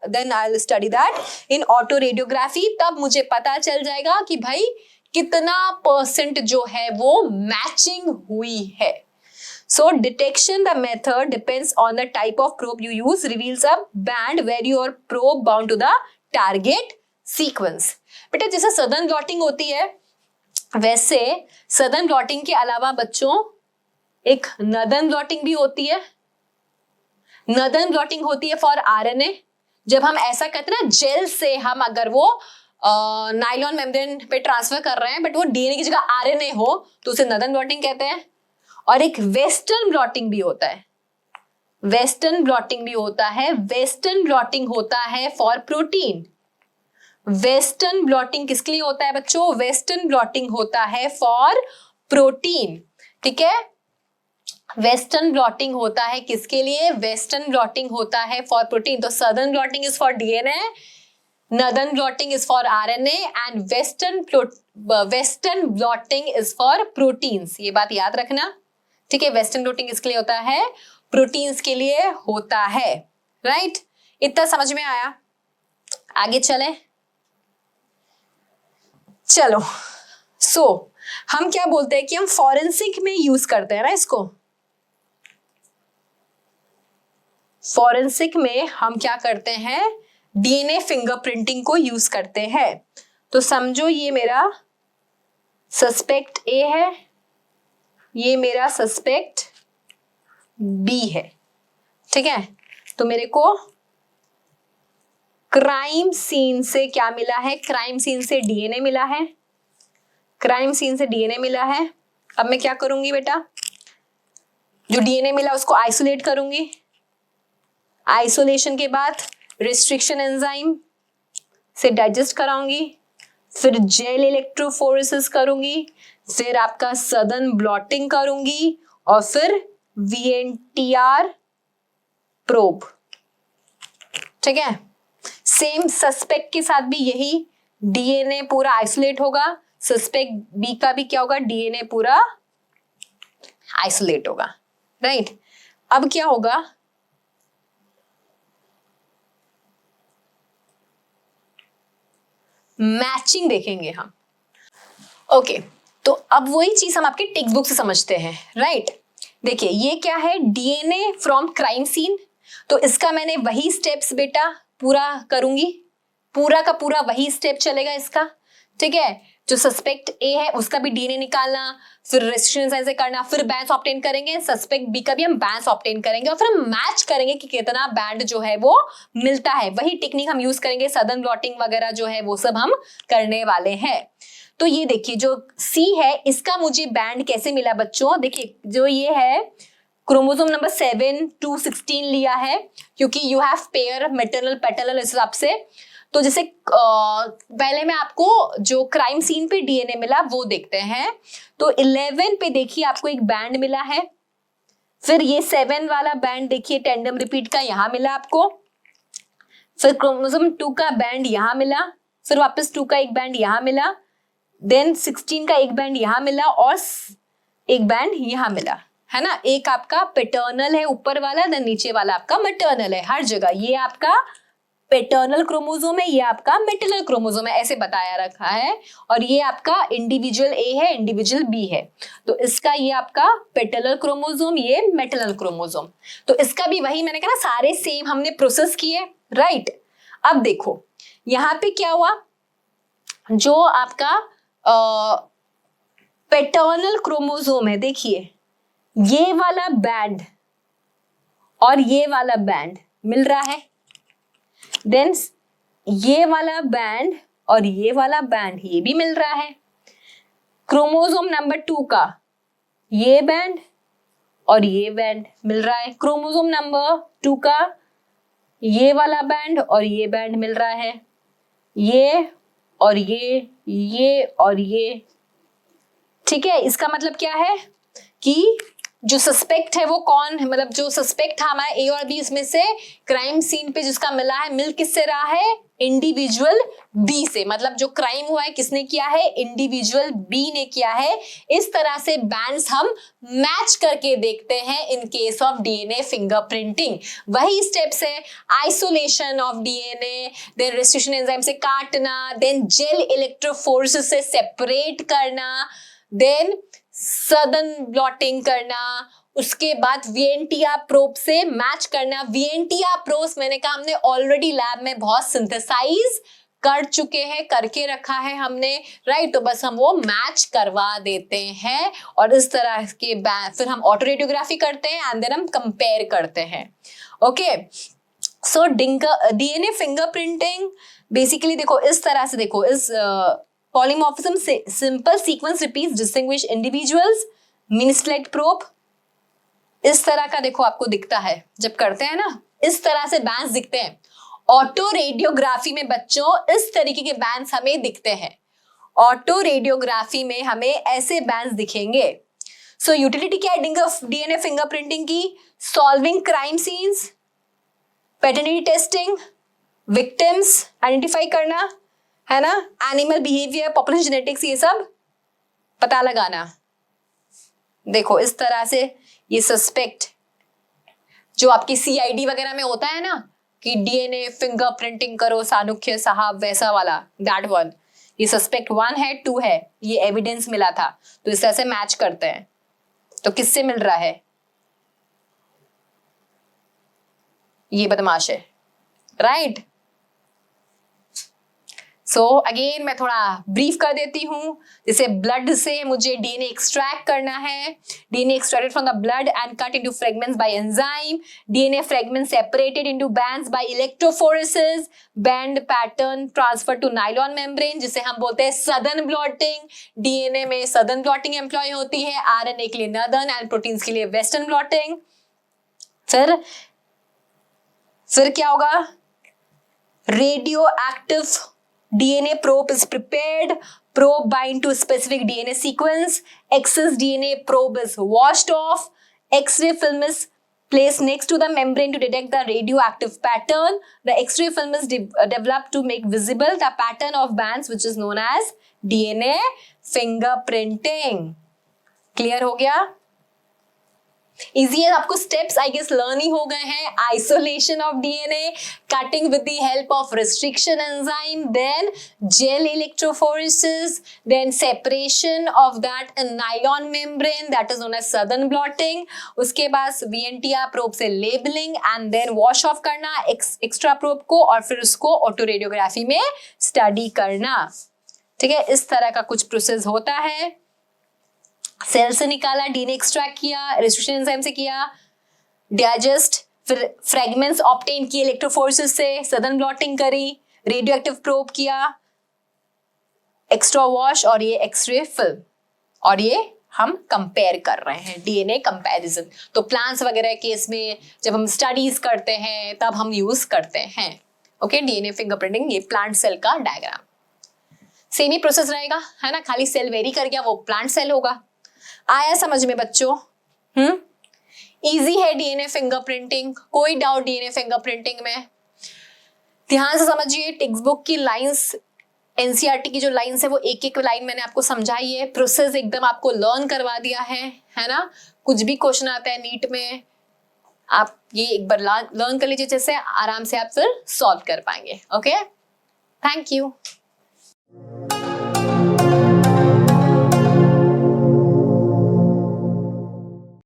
Then I will study that in autoradiography. तब मुझे पता चल जाएगा कि भाई कितना % जो है वो मैचिंग हुई है। So detection, the method depends on the type of probe you use, reveals a band where your probe bound to the target sequence। बेटा जैसे सदर्न ब्लॉटिंग होती है, वैसे सदर्न ब्लॉटिंग के अलावा बच्चों एक नदर्न ब्लॉटिंग भी होती है। नदर्न ब्लॉटिंग होती है फॉर आरएनए। जब हम ऐसा कहते हैं ना, जेल से हम अगर वो नाइलॉन मेम्ब्रेन पे ट्रांसफर कर रहे हैं बट वो डीएनए की जगह आरएनए हो, तो उसे नदर्न ब्लॉटिंग कहते हैं। और एक वेस्टर्न ब्लॉटिंग भी होता है, वेस्टर्न ब्लॉटिंग होता है फॉर प्रोटीन। वेस्टर्न ब्लॉटिंग किसके लिए होता है बच्चों, वेस्टर्न ब्लॉटिंग होता है फॉर प्रोटीन, ठीक है। वेस्टर्न ब्लॉटिंग होता है किसके लिए, वेस्टर्न ब्लॉटिंग होता है फॉर प्रोटीन। तो southern blotting is for DNA, northern blotting is for RNA and western blotting is for proteins. ये बात याद रखना, ठीक है। वेस्टर्न ब्लॉटिंग किसके लिए होता है? प्रोटीन्स के लिए होता है, राइट? इतना समझ में आया? आगे चले, चलो। सो हम क्या बोलते हैं कि हम फॉरेंसिक में यूज करते हैं ना इसको। फॉरेंसिक में हम क्या करते हैं? डीएनए फिंगरप्रिंटिंग को यूज करते हैं। तो समझो ये मेरा सस्पेक्ट ए है, ये मेरा सस्पेक्ट बी है, ठीक है। तो मेरे को क्राइम सीन से क्या मिला है? क्राइम सीन से डीएनए मिला है, क्राइम सीन से डीएनए मिला है। अब मैं क्या करूंगी बेटा? जो डीएनए मिला उसको आइसोलेट करूंगी, आइसोलेशन के बाद रिस्ट्रिक्शन एंजाइम से डाइजेस्ट कराऊंगी, फिर जेल इलेक्ट्रोफोरेसिस करूंगी, फिर आपका सदर्न ब्लॉटिंग करूंगी और फिर वीएनटीआर प्रोब, ठीक है। सेम सस्पेक्ट के साथ भी यही, डीएनए पूरा आइसोलेट होगा, सस्पेक्ट बी का भी क्या होगा? डीएनए पूरा आइसोलेट होगा, राइट। अब क्या होगा? मैचिंग देखेंगे हम, ओके। तो अब वही चीज हम आपके टेक्स्ट बुक से समझते हैं, राइट। देखिए ये क्या है? DNA from crime scene. तो इसका मैंने वही स्टेप्स बेटा पूरा करूंगी, पूरा का पूरा वही स्टेप चलेगा इसका, ठीक है। जो सस्पेक्ट ए है उसका भी डीएनए निकालना, फिर रेस्ट्रिक्शन से करना, फिर बैंड्स ऑब्टेन करेंगे, सस्पेक्ट बी का भी हम बैंड्स ऑब्टेन करेंगे और फिर हम मैच करेंगे कि कितना बैंड जो है वो मिलता है। वही टेक्निक हम यूज करेंगे, सदर्न ब्लॉटिंग वगैरह जो है वो सब हम करने वाले हैं। तो ये देखिए जो सी है इसका मुझे बैंड कैसे मिला बच्चों? देखिए जो ये है क्रोमोसोम नंबर 7 to 16 लिया है, क्योंकि you have pair maternal paternal इस हिसाब से। तो जैसे पहले मैं आपको जो क्राइम सीन पे डीएनए मिला वो देखते हैं। तो 11 पे देखिए आपको एक बैंड मिला है, फिर ये 7 वाला बैंड देखिए टेंडम रिपीट का यहां मिला आपको, फिर क्रोमोसोम 2 का बैंड यहां मिला, फिर वापस 2 का एक बैंड यहां मिला, देन 16 का एक बैंड यहां मिला और एक बैंड यहां मिला, है ना। एक आपका पैटर्नल है ऊपर वाला, देन नीचे वाला आपका मैटर्नल है। हर जगह ये आपका पैटर्नल क्रोमोसोम है, ये आपका मैटरनल क्रोमोसोम है, ऐसे बताया रखा है। और ये आपका इंडिविजुअल ए है, इंडिविजुअल बी है। तो इसका ये आपका पैटर्नल क्रोमोसोम, ये मैटरनल क्रोमोसोम। तो इसका भी वही मैंने कहा ना, सारे सेम हमने प्रोसेस किए, राइट। अब देखो यहाँ पे क्या हुआ, जो आपका पैटर्नल क्रोमोसोम है, देखिए ये वाला बैंड और ये वाला बैंड मिल रहा है, देन ये वाला बैंड और ये वाला बैंड ये भी मिल रहा है। क्रोमोसोम नंबर 2 का ये बैंड और ये बैंड मिल रहा है, क्रोमोसोम नंबर 2 का ये वाला बैंड और ये बैंड मिल रहा है, ये और ये और ये, ठीक है। इसका मतलब क्या है कि जो सस्पेक्ट है वो कौन है, मतलब जो सस्पेक्ट था हमारा ए और बी, इसमें से क्राइम सीन पे जिसका मिला है, मिल किससे रहा है? इंडिविजुअल बी से। मतलब जो क्राइम हुआ है किसने किया है? इंडिविजुअल बी ने किया है। इस तरह से बैंड्स हम मैच करके देखते हैं in case of DNA fingerprinting. वही स्टेप्स है, isolation of DNA, then restriction enzyme से काटना, देन जेल इलेक्ट्रोफोरेसिस से सेपरेट करना, देन सदर्न ब्लॉटिंग करना, उसके बाद वीएनटीआर प्रोब से मैच करना। वीएनटीआर प्रोब्स मैंने कहा हमने ऑलरेडी लैब में बहुत सिंथेसाइज कर चुके हैं, करके रखा है हमने, राइट। तो बस हम वो मैच करवा देते हैं और इस तरह के फिर हम ऑटो रेडियोग्राफी करते हैं एंड देन हम कंपेयर करते हैं, okay. So DNA fingerprinting basically देखो इस तरह से, देखो इस polymorphism से simple sequence repeats distinguish individuals, mini-slit probe, इस तरह का देखो आपको दिखता है जब करते हैं ना, इस तरह से बैंड्स दिखते हैं। ऑटो रेडियोग्राफी में बच्चों इस तरीके के बैंड्स हमें दिखते हैं, ऑटो रेडियोग्राफी में हमें ऐसे बैंड्स दिखेंगे। सो यूटिलिटी क्या है डीएनए फिंगरप्रिंटिंग की? Solving crime scenes, paternity testing, victims identify करना, है ना, एनिमल बिहेवियर, पॉपुलेशन जेनेटिक्स, ये सब पता लगाना। देखो इस तरह से ये सस्पेक्ट जो आपकी सीआईडी वगैरह में होता है ना कि डीएनए फिंगरप्रिंटिंग करो सानुख्य साहब, वैसा वाला, दैट वन, ये सस्पेक्ट 1 है 2 है, ये एविडेंस मिला था, तो इस तरह से मैच करते हैं। तो किससे मिल रहा है? ये बदमाश है, राइट। सो अगेन मैं थोड़ा ब्रीफ कर देती हूँ। जैसे ब्लड से मुझे डीएनए एक्सट्रैक्ट करना है, DNA extracted from the blood and cut into fragments by enzyme, DNA fragments separated into bands by electrophoresis, band pattern transfer to nylon membrane, जिसे हम बोलते हैं सदर्न ब्लॉटिंग। डीएनए में सदर्न ब्लॉटिंग एम्प्लॉय होती है, RNA के लिए northern and proteins के लिए वेस्टर्न ब्लॉटिंग। फिर क्या होगा? Radio active DNA probe is prepared. Probe bind to specific DNA sequence. Excess DNA probe is washed off. X-ray film is placed next to the membrane to detect the radioactive pattern. The X-ray film is developed to make visible the pattern of bands, which is known as DNA fingerprinting. Clear हो गया? Easy है, आपको steps I guess learn ही हो गए हैं। Isolation of DNA, cutting with the help of restriction enzyme, then gel electrophoresis, then separation of that in nylon membrane, that is known as Southern blotting. उसके बाद VNTR probe से labelling and then wash off करना extra probe को, और फिर उसको auto radiography में study करना। ठीक है, इस तरह का कुछ प्रोसेस होता है। सेल से निकाला, डीएनए एक्सट्रैक्ट किया, रेस्ट्रिक्शन एंजाइम से किया, डाइजेस्ट, फिर फ्रेगमेंट्स ऑब्टेन किए इलेक्ट्रोफोरेसिस से, सदर्न ब्लॉटिंग करी, रेडियो एक्टिव प्रोब किया, एक्स्ट्रा वॉश और ये एक्सरे फिल्म, और ये हम कंपेयर कर रहे हैं, डीएनए कंपैरिजन। तो प्लांट्स वगैरह केस में जब हम स्टडीज करते हैं तब हम यूज करते हैं। ओके, डीएनए फिंगरप्रिंटिंग, ये प्लांट सेल का डायग्राम। सेम ही प्रोसेस रहेगा, है ना, खाली सेल वेरी कर गया, वो प्लांट सेल होगा। आया समझ में बच्चों? इजी है डीएनए फिंगरप्रिंटिंग, कोई डाउट डीएनए फिंगरप्रिंटिंग में? ध्यान से समझिए, टेक्स्ट बुक की लाइंस, एनसीईआरटी की जो लाइंस है वो एक एक लाइन मैंने आपको समझाई है, प्रोसेस एकदम आपको लर्न करवा दिया है ना। कुछ भी क्वेश्चन आता है नीट में, आप ये एक बार लर्न कर लीजिए, जैसे आराम से आप फिर सॉल्व कर पाएंगे। Okay, thank you.